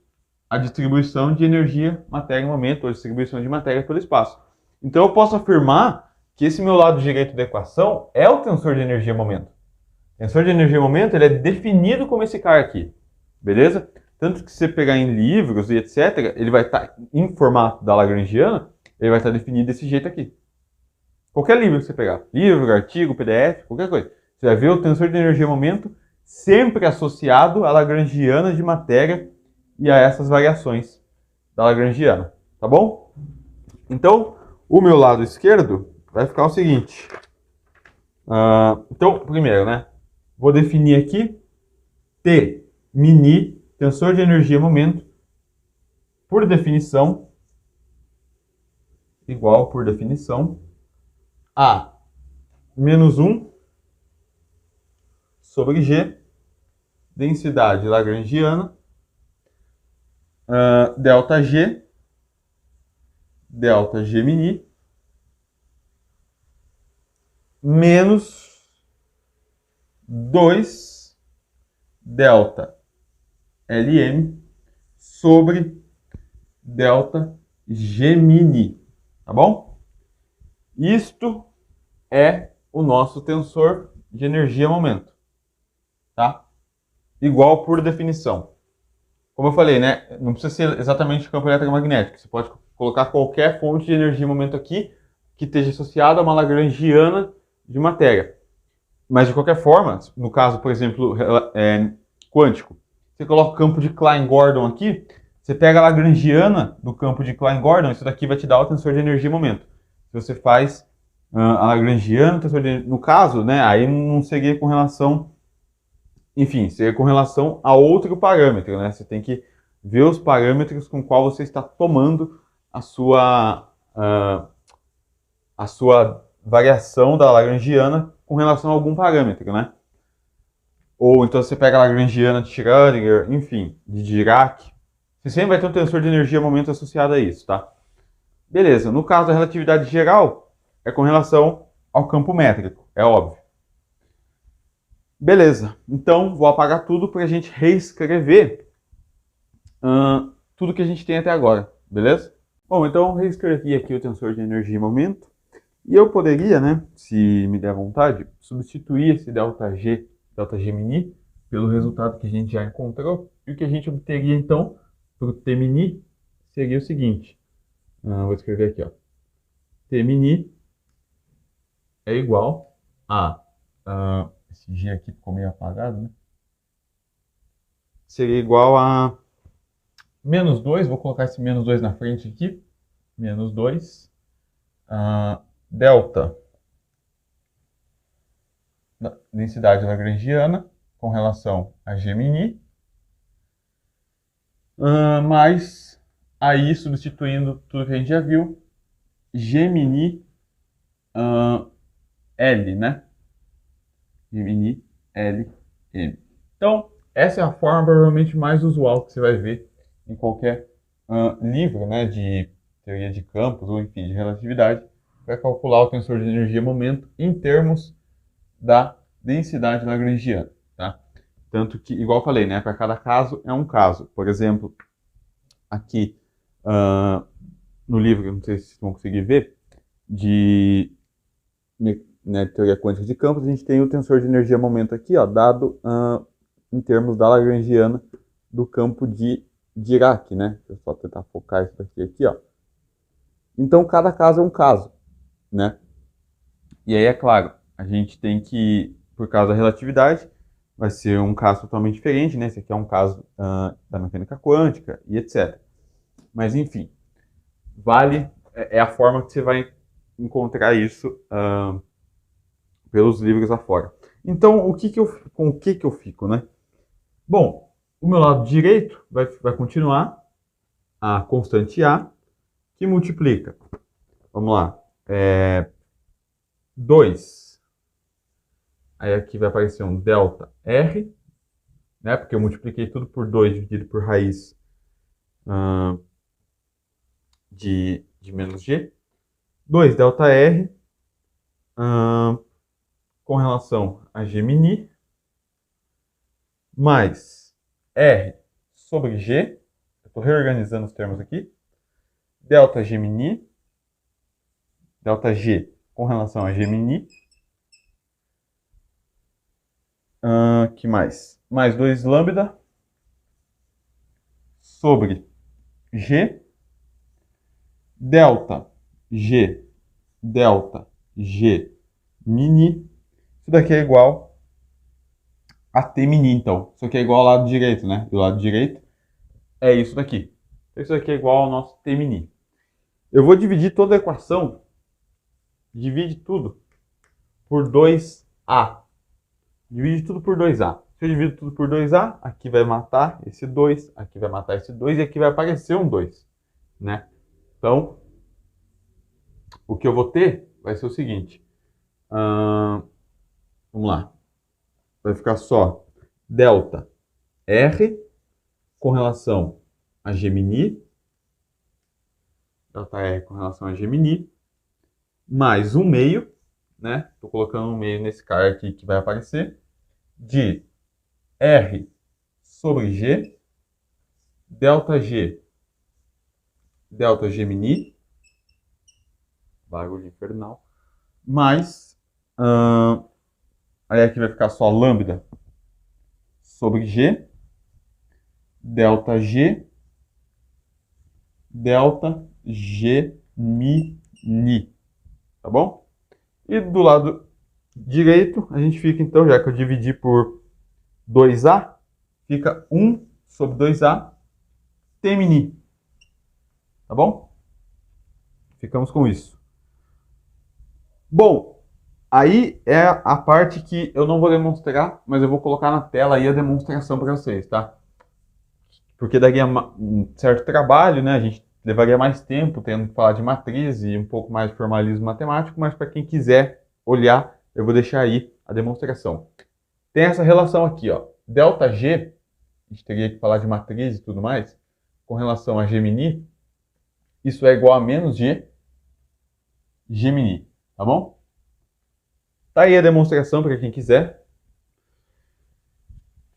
A distribuição de energia, matéria, momento, ou distribuição de matéria pelo espaço. Então eu posso afirmar que esse meu lado direito da equação é o tensor de energia-momento. O tensor de energia-momento ele é definido como esse cara aqui, beleza? Tanto que se você pegar em livros e etc., ele vai estar em formato da lagrangiana, ele vai estar definido desse jeito aqui. Qualquer livro que você pegar, livro, artigo, PDF, qualquer coisa, você vai ver o tensor de energia-momento sempre associado à lagrangiana de matéria e a essas variações da lagrangiana, tá bom? Então, o meu lado esquerdo vai ficar o seguinte. Então, primeiro, né? Vou definir aqui T mini, tensor de energia-momento, por definição, igual, por definição, a menos 1 sobre G, densidade lagrangiana, delta G mini, menos 2 delta LM sobre delta G mini, tá bom? Isto é o nosso tensor de energia-momento, tá? Igual por definição. Como eu falei, né? Não precisa ser exatamente campo eletromagnético. Você pode colocar qualquer fonte de energia-momento aqui que esteja associada a uma lagrangiana de matéria. Mas, de qualquer forma, no caso, por exemplo, quântico, você coloca o campo de Klein-Gordon aqui, você pega a lagrangiana do campo de Klein-Gordon, isso daqui vai te dar o tensor de energia-momento. Se você faz a lagrangiana, o tensor de no caso, né, aí não seria com relação, enfim, seria com relação a outro parâmetro, né? Você tem que ver os parâmetros com qual você está tomando a sua variação da lagrangiana com relação a algum parâmetro, né? Ou então você pega a lagrangiana de Schrödinger, enfim, de Dirac. Você sempre vai ter um tensor de energia-momento associado a isso, tá? Beleza, no caso da relatividade geral, é com relação ao campo métrico, é óbvio. Beleza, então vou apagar tudo para a gente reescrever tudo que a gente tem até agora, beleza? Bom, então reescrevi aqui o tensor de energia-momento. E eu poderia, né, se me der vontade, substituir esse ΔG mini, pelo resultado que a gente já encontrou. E o que a gente obteria, então, para o T mini, seria o seguinte. Vou escrever aqui, ó. T mini é igual a... esse G aqui ficou meio apagado, né? Seria igual a menos 2, vou colocar esse menos 2 na frente aqui. Menos 2. Delta densidade lagrangiana com relação a G mini, mais aí substituindo tudo que a gente já viu, G mini L, né? G mini L M. Então, essa é a forma provavelmente mais usual que você vai ver em qualquer livro, né, de teoria de campos ou enfim de relatividade, para calcular o tensor de energia-momento em termos da densidade lagrangiana, tá? Tanto que, igual eu falei, né, para cada caso é um caso. Por exemplo, aqui no livro, não sei se vocês vão conseguir ver, de teoria quântica de campos, a gente tem o tensor de energia-momento aqui, ó, dado em termos da lagrangiana do campo de Dirac, né? Deixa eu só tentar focar isso aqui, ó. Então, cada caso é um caso, né? E aí, é claro, a gente tem que, por causa da relatividade, vai ser um caso totalmente diferente, né? Esse aqui é um caso da mecânica quântica e etc. Mas, enfim, é a forma que você vai encontrar isso pelos livros afora. Então, com o que eu fico, né? Bom, o meu lado direito vai continuar a constante A, que multiplica, vamos lá, 2. Aí aqui vai aparecer um delta R, né? Porque eu multipliquei tudo por 2 dividido por raiz de menos G. 2 delta R com relação a G mini, mais R sobre G. Eu estou reorganizando os termos aqui. Delta G mini, delta G com relação a G mini. Que mais? Mais 2 lambda sobre G, delta G mini. Isso daqui é igual a T mini, então. Isso aqui é igual ao lado direito, né? Do lado direito é isso daqui. Então, isso aqui é igual ao nosso T mini. Eu vou dividir toda a equação, divide tudo por 2A. Divide tudo por 2A. Se eu divido tudo por 2A, aqui vai matar esse 2, aqui vai matar esse 2 e aqui vai aparecer um 2, né? Então, o que eu vou ter vai ser o seguinte. Vamos lá. vai ficar só delta R com relação a Gemini, delta R com relação a Gemini, mais 1 meio, né? Estou colocando 1 meio nesse cara aqui que vai aparecer, de R sobre G, delta G, delta Gemini, barulho infernal, mais, aí aqui vai ficar só lambda sobre G, delta G, delta Gemini, tá bom? E do lado direito, a gente fica, então, já que eu dividi por 2A, fica 1 sobre 2A, Temini, tá bom? Ficamos com isso. Bom, aí é a parte que eu não vou demonstrar, mas eu vou colocar na tela aí a demonstração para vocês, tá? Porque daria um certo trabalho, né? A gente levaria mais tempo tendo que falar de matriz e um pouco mais de formalismo matemático, mas para quem quiser olhar, eu vou deixar aí a demonstração. Tem essa relação aqui, ó. Delta G, a gente teria que falar de matriz e tudo mais, com relação a Gemini, isso é igual a menos G Gemini, tá bom? Tá aí a demonstração para quem quiser.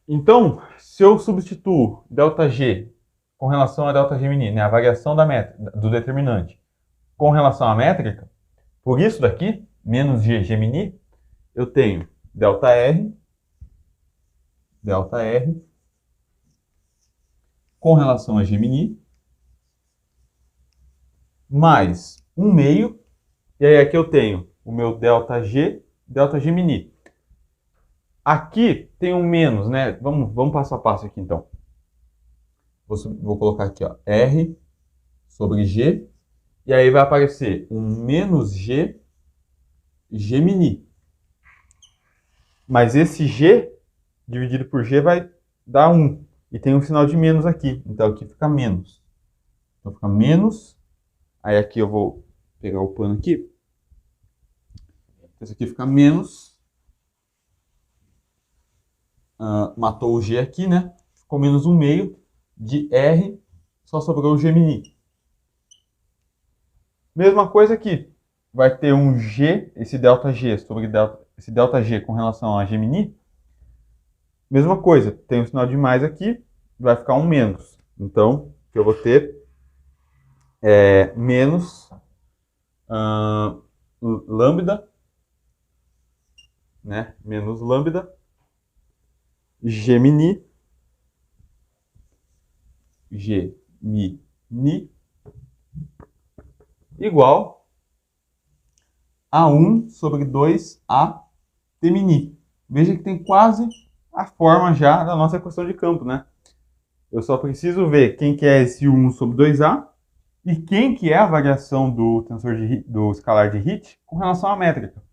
Então, se eu substituo ΔG com relação a ΔGemini, né, a variação da métrica, do determinante, com relação à métrica, por isso daqui, menos G Gemini, eu tenho ΔR com relação a Gemini, mais 1 meio, e aí aqui eu tenho o meu ΔG, ΔGemini. Aqui tem um menos, né? Vamos passo a passo aqui, então. Vou colocar aqui, ó, R sobre G, e aí vai aparecer um menos G Gemini. Mas esse G dividido por G vai dar 1. E tem um sinal de menos aqui, então aqui fica menos. Então fica menos, aí aqui eu vou pegar o pano aqui. Esse aqui fica menos. Matou o G aqui, né? Ficou menos 1 meio de R, só sobrou o Gemini. Mesma coisa aqui. Vai ter um G, esse ΔG sobre esse ΔG com relação a Gemini. Mesma coisa, tem um sinal de mais aqui, vai ficar um menos. Então, eu vou ter menos lambda, né? Menos lambda Gemini igual a 1 sobre 2A Temini. Veja que tem quase a forma já da nossa equação de campo, né? Eu só preciso ver quem que é esse 1 sobre 2A e quem que é a variação do tensor do escalar de Hit com relação à métrica.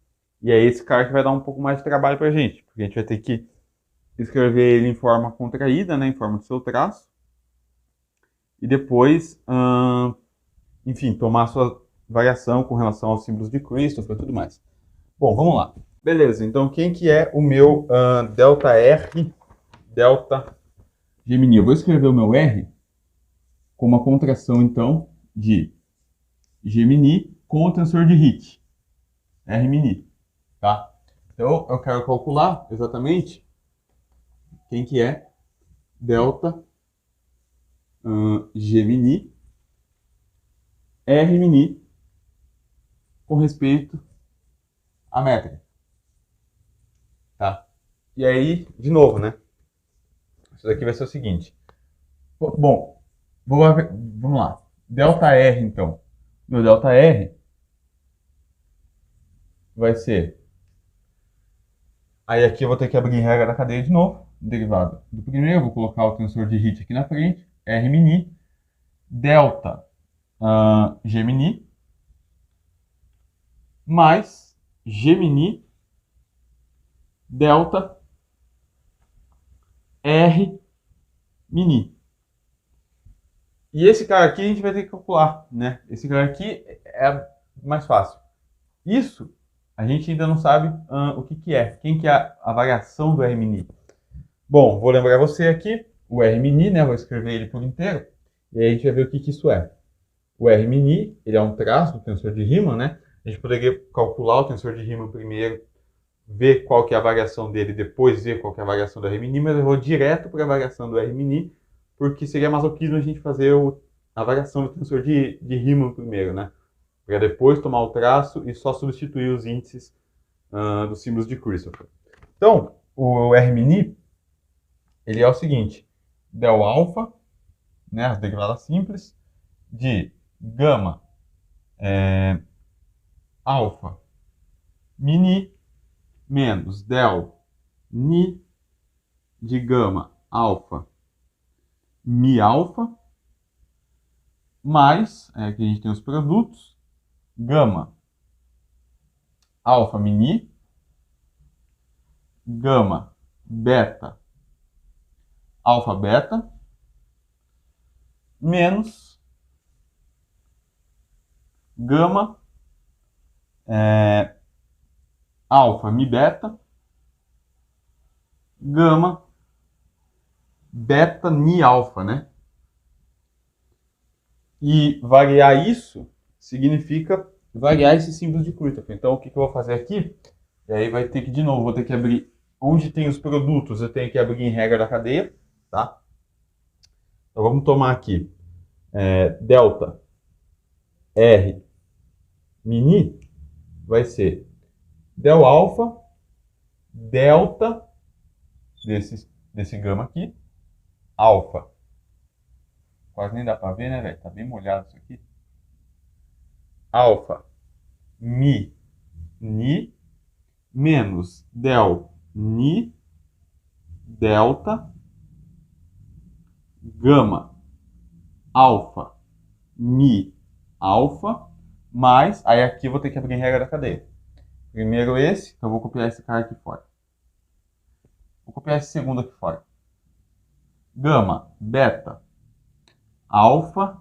E é esse cara que vai dar um pouco mais de trabalho para a gente, porque a gente vai ter que escrever ele em forma contraída, né, em forma de seu traço, e depois, enfim, tomar a sua variação com relação aos símbolos de Christopher e tudo mais. Bom, vamos lá. Beleza, então quem que é o meu ΔR, ΔGemini? Eu vou escrever o meu R como uma contração, então, de Gemini com o tensor de Hit, Rmini, tá? Então, eu quero calcular exatamente quem que é ΔGemini, Rmini, com respeito à métrica. Tá? E aí, de novo, né? Isso daqui vai ser o seguinte. Bom, vamos lá. ΔR, então. Meu ΔR vai ser... Aí aqui eu vou ter que abrir regra da cadeia de novo. Derivada do primeiro, eu vou colocar o tensor de Hit aqui na frente. Rmini. Delta Gemini. Mais Gemini. Delta R mini. E esse cara aqui a gente vai ter que calcular, né? Esse cara aqui é mais fácil. Isso a gente ainda não sabe o que que é. Quem que é a variação do R-mini? Bom, vou lembrar você aqui, o R-mini, né? Vou escrever ele por inteiro, e aí a gente vai ver o que que isso é. O R-mini, ele é um traço do tensor de Riemann, né? A gente poderia calcular o tensor de Riemann primeiro, ver qual que é a variação dele, depois ver qual que é a variação do R-mini, mas eu vou direto para a variação do R-mini, porque seria masoquismo a gente fazer a variação do tensor de Riemann primeiro, né? Para depois tomar o traço e só substituir os índices dos símbolos de Christopher. Então, o R-mini, ele é o seguinte, del alfa, né, as derivadas simples, de gama alfa mini menos del ni de gama alfa mi alfa, mais, aqui a gente tem os produtos, gama alfa mini, gama beta alfa beta, menos gama alfa mi beta, gama beta ni alfa, né? E variar isso significa variar esse símbolo de Christopher. Então, o que eu vou fazer aqui? E aí vai ter que, de novo, vou ter que abrir onde tem os produtos, eu tenho que abrir em regra da cadeia, tá? Então, vamos tomar aqui delta R mini vai ser del alfa delta desse gama aqui, alfa. Quase nem dá para ver, né, velho? Tá bem molhado isso aqui. Alfa mi ni menos del ni delta gama alfa mi alfa mais, aí aqui eu vou ter que abrir em regra da cadeia. Primeiro esse, então eu vou copiar esse cara aqui fora. Vou copiar esse segundo aqui fora. Gama beta alfa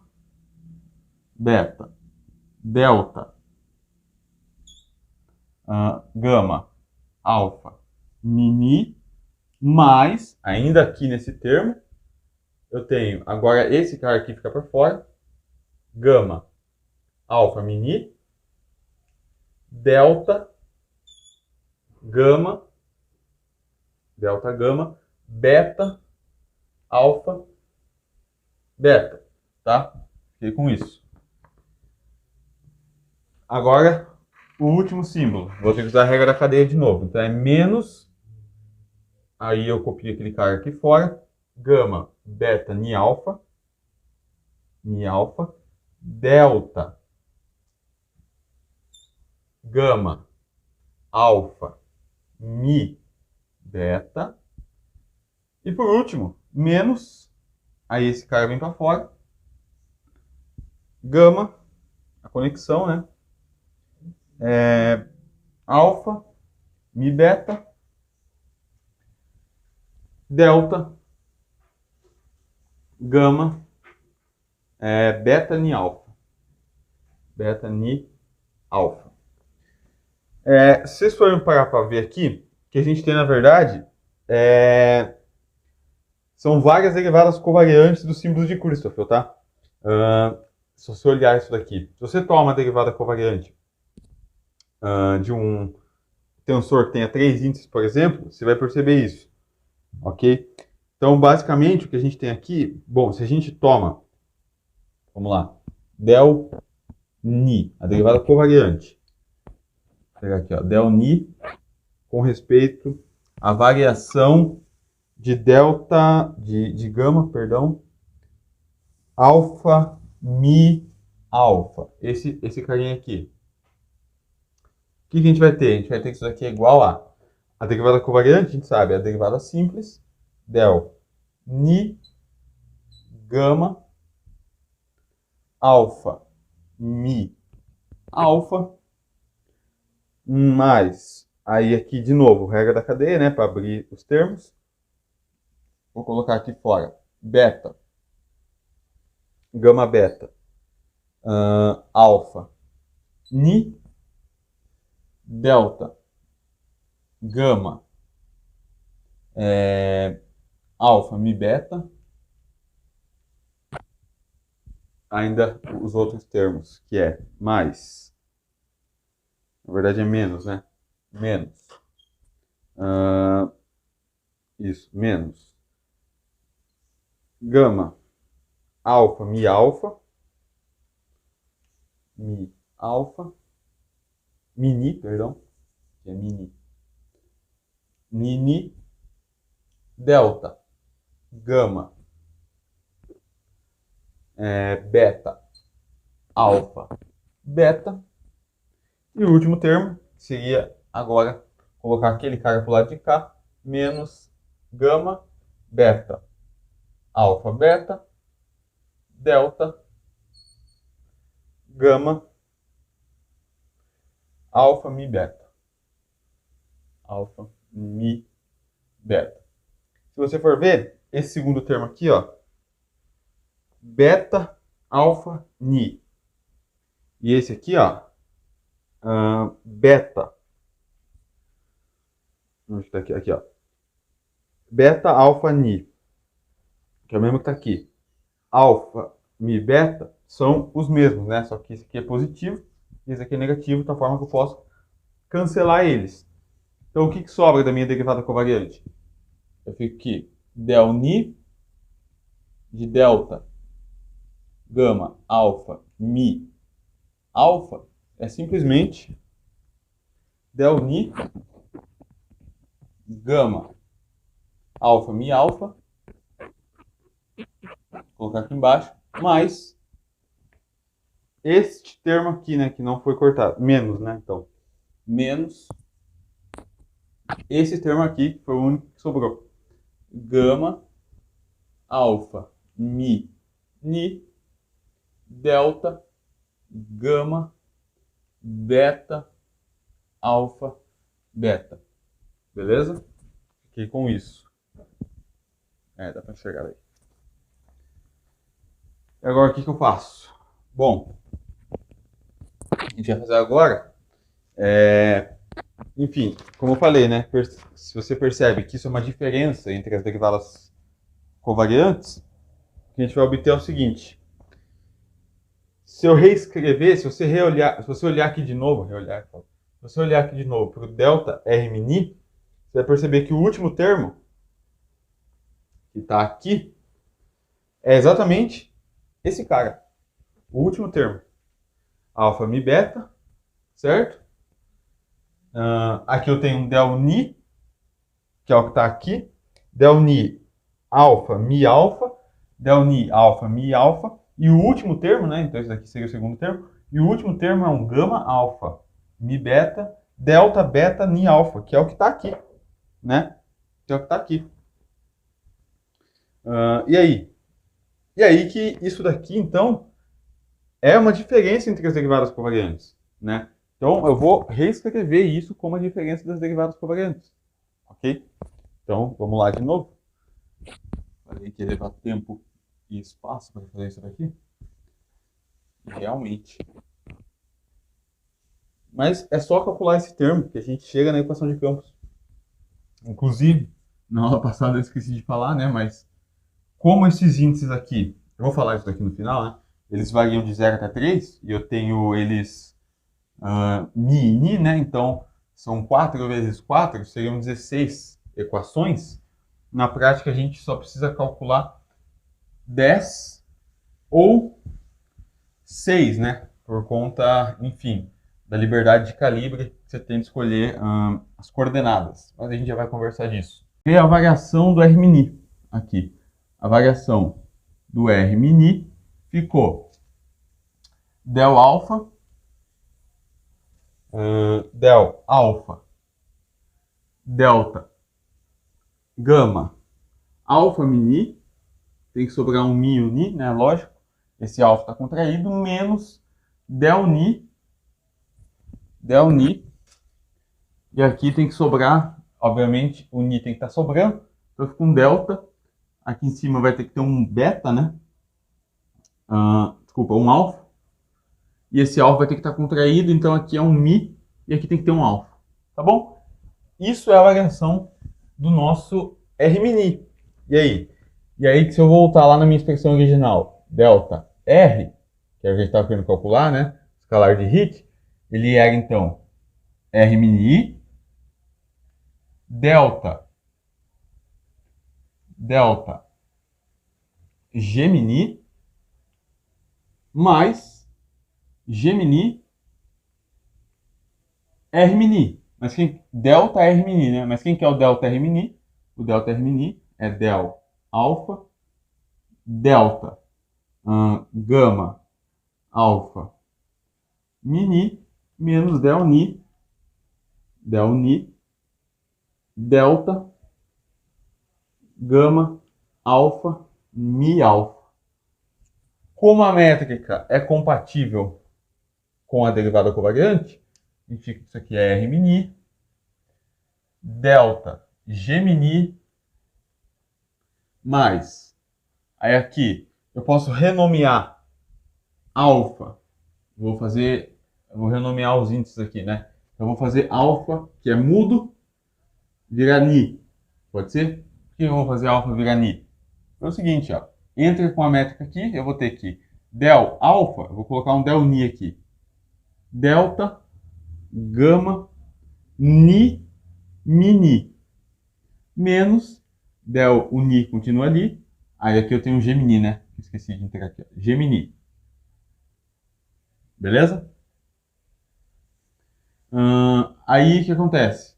beta delta gama alfa mini mais, ainda aqui nesse termo, eu tenho, agora esse cara aqui fica por fora, gama alfa mini delta gama beta alfa beta, tá? Fiquei com isso. Agora, o último símbolo. Vou ter que usar a regra da cadeia de novo. Então, é menos, aí eu copio aquele cara aqui fora, gama beta ni alfa, delta gama alfa mi beta, e por último, menos, aí esse cara vem para fora, gama, a conexão, né? Alfa mi beta, delta gama beta ni alfa. Se vocês forem parar para ver aqui, o que a gente tem na verdade são várias derivadas covariantes dos símbolos de Christoffel, tá? Se você olhar isso daqui, se você toma uma derivada covariante de um tensor que tenha 3 índices, por exemplo, você vai perceber isso, ok? Então, basicamente, o que a gente tem aqui, bom, se a gente toma, vamos lá, del ni, a derivada covariante, vou pegar aqui, ó, del ni com respeito à variação de delta, de gama, perdão, alfa mi alfa, esse carinha aqui. O que a gente vai ter? A gente vai ter que isso aqui é igual a derivada covariante, a gente sabe, é a derivada simples, del ni gama alfa mi alfa, mais, aí aqui de novo, regra da cadeia, né, para abrir os termos. Vou colocar aqui fora, beta, gama beta, alfa ni, delta, gama, alfa, mi, beta. Ainda os outros termos, que é mais, na verdade é menos, né? Menos. Isso, menos. Gama, alfa, mi, alfa. Mi, alfa. Mini, perdão. Que é mini. Mini, delta, gama, beta, alfa, beta. E o último termo seria agora colocar aquele cara para o lado de cá, menos gama, beta, alfa, beta, delta, gama, alfa, mi, beta. Alfa, mi, beta. Se você for ver, esse segundo termo aqui, ó, beta, alfa, ni. E esse aqui, ó, beta. Onde está aqui? Aqui, ó. Beta, alfa, ni. Que é o mesmo que está aqui. Alfa, mi, beta são os mesmos, né? Só que esse aqui é positivo e esse aqui é negativo, da forma que eu posso cancelar eles. Então, o que sobra da minha derivada covariante? Eu fico aqui, del ni de delta, gama, alfa, mi, alfa é simplesmente del ni, gama, alfa, mi, alfa, vou colocar aqui embaixo, mais este termo aqui, né, que não foi cortado, menos, né, então, menos esse termo aqui, que foi o único que sobrou, gama, alfa, mi, ni, delta, gama, beta, alfa, beta. Beleza? Fiquei com isso. Dá para enxergar aí. E agora o que eu faço? Bom, a gente vai fazer agora, enfim, como eu falei, né? Se você percebe que isso é uma diferença entre as derivadas covariantes, o que a gente vai obter é o seguinte. Se eu reescrever, se você olhar aqui de novo, se você olhar aqui de novo para o delta R mini, você vai perceber que o último termo, que está aqui, é exatamente esse cara. O último termo. Alfa, mi, beta, certo? Aqui eu tenho um del ni, que é o que está aqui. Del ni, alfa, mi, alfa. Del ni, alfa, mi, alfa. E o último termo, né? Então esse daqui seria o segundo termo. E o último termo é um gama, alfa, mi, beta, delta, beta, ni, alfa, que é o que está aqui, né? Que é o que está aqui. E aí? E aí que isso daqui, então, é uma diferença entre as derivadas covariantes, né? Então, eu vou reescrever isso como a diferença das derivadas covariantes, ok? Então, vamos lá de novo. Falei que ia levar tempo e espaço para fazer isso daqui. Realmente. Mas é só calcular esse termo que a gente chega na equação de campos. Inclusive, na aula passada eu esqueci de falar, né? Mas como esses índices aqui, eu vou falar isso daqui no final, né? Eles variam de 0 até 3, e eu tenho eles mi e ni, né? Então, são 4 vezes 4, seriam 16 equações. Na prática, a gente só precisa calcular 10 ou 6, né? Por conta, enfim, da liberdade de calibre que você tem de escolher as coordenadas. Mas a gente já vai conversar disso. E a variação do R mini aqui. A variação do R mini ficou del alfa, del alfa, delta, gama, alfa mini, tem que sobrar um mi e um ni, né? Lógico, esse alfa está contraído, menos del ni, e aqui tem que sobrar, obviamente, o ni tem que estar sobrando, então fica um delta, aqui em cima vai ter que ter um beta, né? Desculpa, um alfa. E esse alfa vai ter que estar contraído, então aqui é um mi e aqui tem que ter um alfa, tá bom? Isso é a variação do nosso R-mini. E aí? E aí que se eu voltar lá na minha expressão original, delta R, que é o que a gente estava querendo calcular, né? Escalar de Hit, ele era então R-mini delta G-mini mais G-mini R-mini. Mas quem delta R-mini, né? Mas quem que é o delta R-mini? O delta R-mini é del alfa delta gama alfa mini menos del ni delta gama alfa mi alfa. Como a métrica é compatível com a derivada covariante, a gente fica que isso aqui é R mini delta G mini mais, aí aqui eu posso renomear alfa, vou renomear os índices aqui, né? Eu vou fazer alfa, que é mudo, virar ni, pode ser? Por que eu vou fazer alfa virar ni? É o seguinte, ó, entra com a métrica aqui, eu vou ter que del alfa, eu vou colocar um del ni aqui, delta gama ni mini menos del o ni continua ali, aí aqui eu tenho um Gemini, né? Esqueci de integrar aqui, ó. Gemini. Beleza? Aí o que acontece?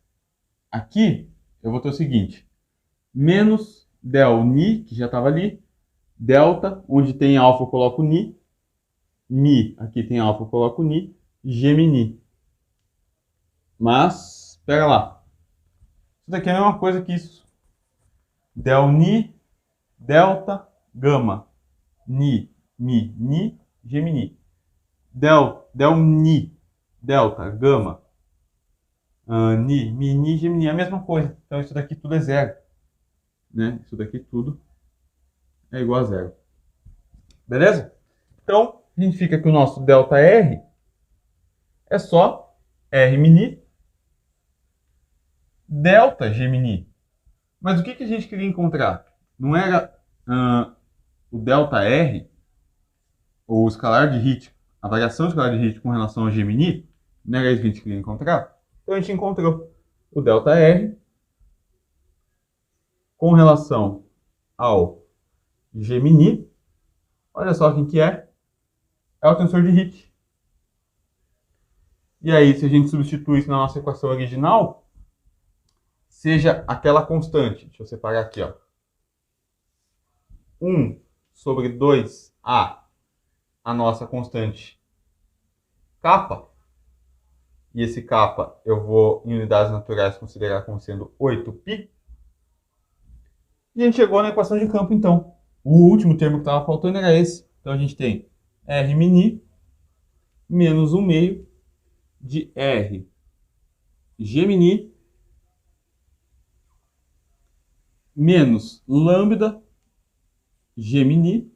Aqui eu vou ter o seguinte, menos del ni, que já estava ali, delta, onde tem alfa eu coloco ni, mi, aqui tem alfa eu coloco ni, Gemini. Mas, espera lá, isso daqui é a mesma coisa que isso. Del ni, delta, gama, ni, mi, ni, Gemini. Del ni, delta, gama, ni, mi, ni, Gemini, é a mesma coisa. Então isso daqui tudo é zero, né? Isso daqui tudo é igual a zero. Beleza? Então, a gente fica que o nosso delta R é só R mini delta Gemini. Mas o que a gente queria encontrar? Não era o delta R, ou o escalar de Hit, a variação escalar de Hit com relação ao Gemini? Não era isso que a gente queria encontrar? Então a gente encontrou o delta R com relação ao Gemini. Olha só quem que é. É o tensor de Hit. E aí, se a gente substituir isso na nossa equação original, seja aquela constante. Deixa eu separar aqui, ó. 1 sobre 2A, a nossa constante kappa. E esse kappa eu vou, em unidades naturais, considerar como sendo 8π. E a gente chegou na equação de campo, então. O último termo que estava faltando era esse. Então a gente tem R mini menos 1 meio de R Gemini menos lambda Gemini.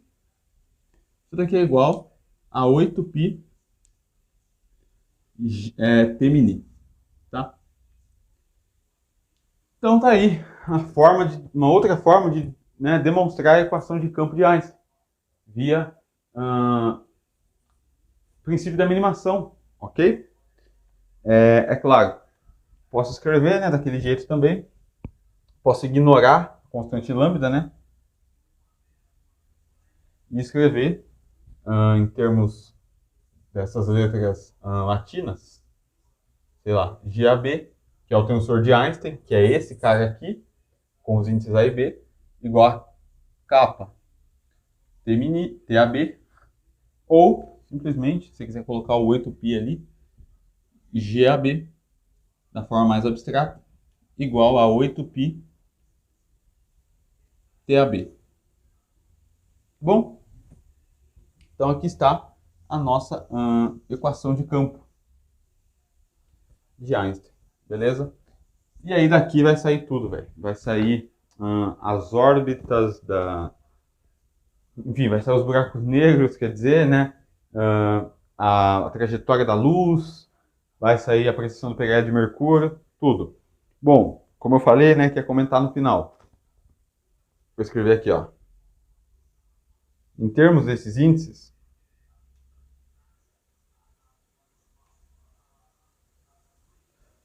Isso daqui é igual a 8π T mini, tá? Então tá aí uma outra forma de, né, demonstrar a equação de campo de Einstein via princípio da minimação, ok? É claro, posso escrever, né, daquele jeito também. Posso ignorar a constante lambda, né? E escrever em termos dessas letras latinas, sei lá, GAB, que é o tensor de Einstein, que é esse cara aqui, com os índices A e B, igual a kappa T mini, TAB, ou simplesmente, se você quiser colocar o 8π ali, GAB, da forma mais abstrata, igual a 8π TAB. Bom, então aqui está a nossa equação de campo de Einstein, beleza? E aí daqui vai sair tudo, velho. Vai sair as órbitas da... Enfim, vai sair os buracos negros, quer dizer, né? A trajetória da luz, vai sair a precisação do PHE de Mercúrio, tudo. Bom, como eu falei, né, que é comentar no final. Vou escrever aqui, ó. Em termos desses índices,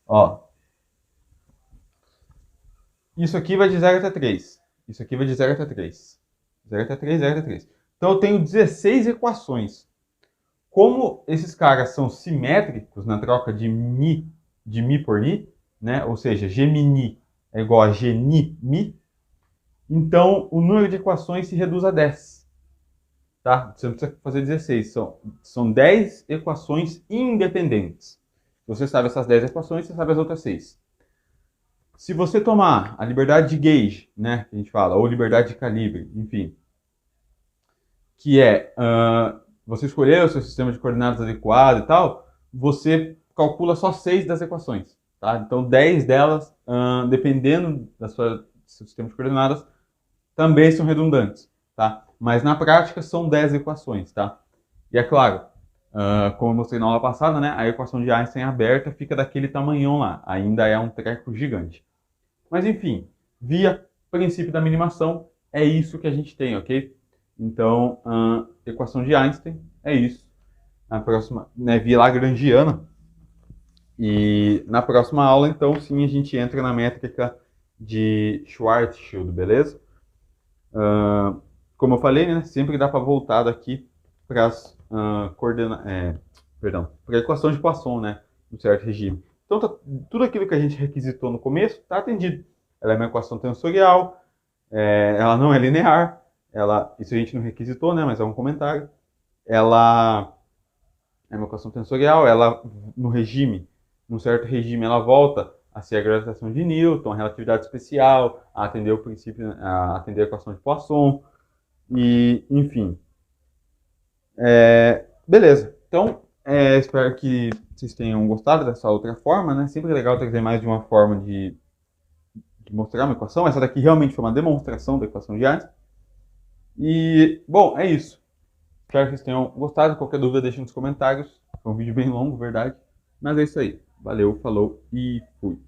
ó, isso aqui vai de 0 até 3. Isso aqui vai de 0 até 3. 0 até 3, 0 até 3. Então eu tenho 16 equações. Como esses caras são simétricos na troca de mi por ni, né? Ou seja, Gemini é igual a Gni mi, então o número de equações se reduz a 10. Tá? Você não precisa fazer 16, são 10 equações independentes. Se você sabe essas 10 equações, você sabe as outras 6. Se você tomar a liberdade de gauge, né, que a gente fala, ou liberdade de calibre, enfim, que é você escolher o seu sistema de coordenadas adequado e tal, você calcula só 6 das equações. Tá? Então 10 delas, dependendo do seu sistema de coordenadas, também são redundantes. Tá? Mas na prática são 10 equações. Tá? E é claro, como eu mostrei na aula passada, né, a equação de Einstein aberta fica daquele tamanhão lá. Ainda é um treco gigante. Mas enfim, via princípio da minimação, é isso que a gente tem, ok? Então, equação de Einstein é isso. Na próxima, né, via lagrangiana. E na próxima aula, então, sim, a gente entra na métrica de Schwarzschild, beleza? Como eu falei, né, sempre dá para voltar daqui para as para a equação de Poisson, né, um certo regime. Então, tudo aquilo que a gente requisitou no começo está atendido. Ela é uma equação tensorial, ela não é linear, isso a gente não requisitou, né, mas é um comentário. Ela é uma equação tensorial, ela, num certo regime, ela volta a ser a gravitação de Newton, a relatividade especial, a atender o princípio, a atender a equação de Poisson, e, enfim. Beleza. Então, espero que vocês tenham gostado dessa outra forma, né? Sempre é legal trazer mais de uma forma de mostrar uma equação. Essa daqui realmente foi uma demonstração da equação de Einstein. E, bom, é isso. Espero que vocês tenham gostado. Qualquer dúvida, deixe nos comentários. Foi um vídeo bem longo, verdade. Mas é isso aí. Valeu, falou e fui.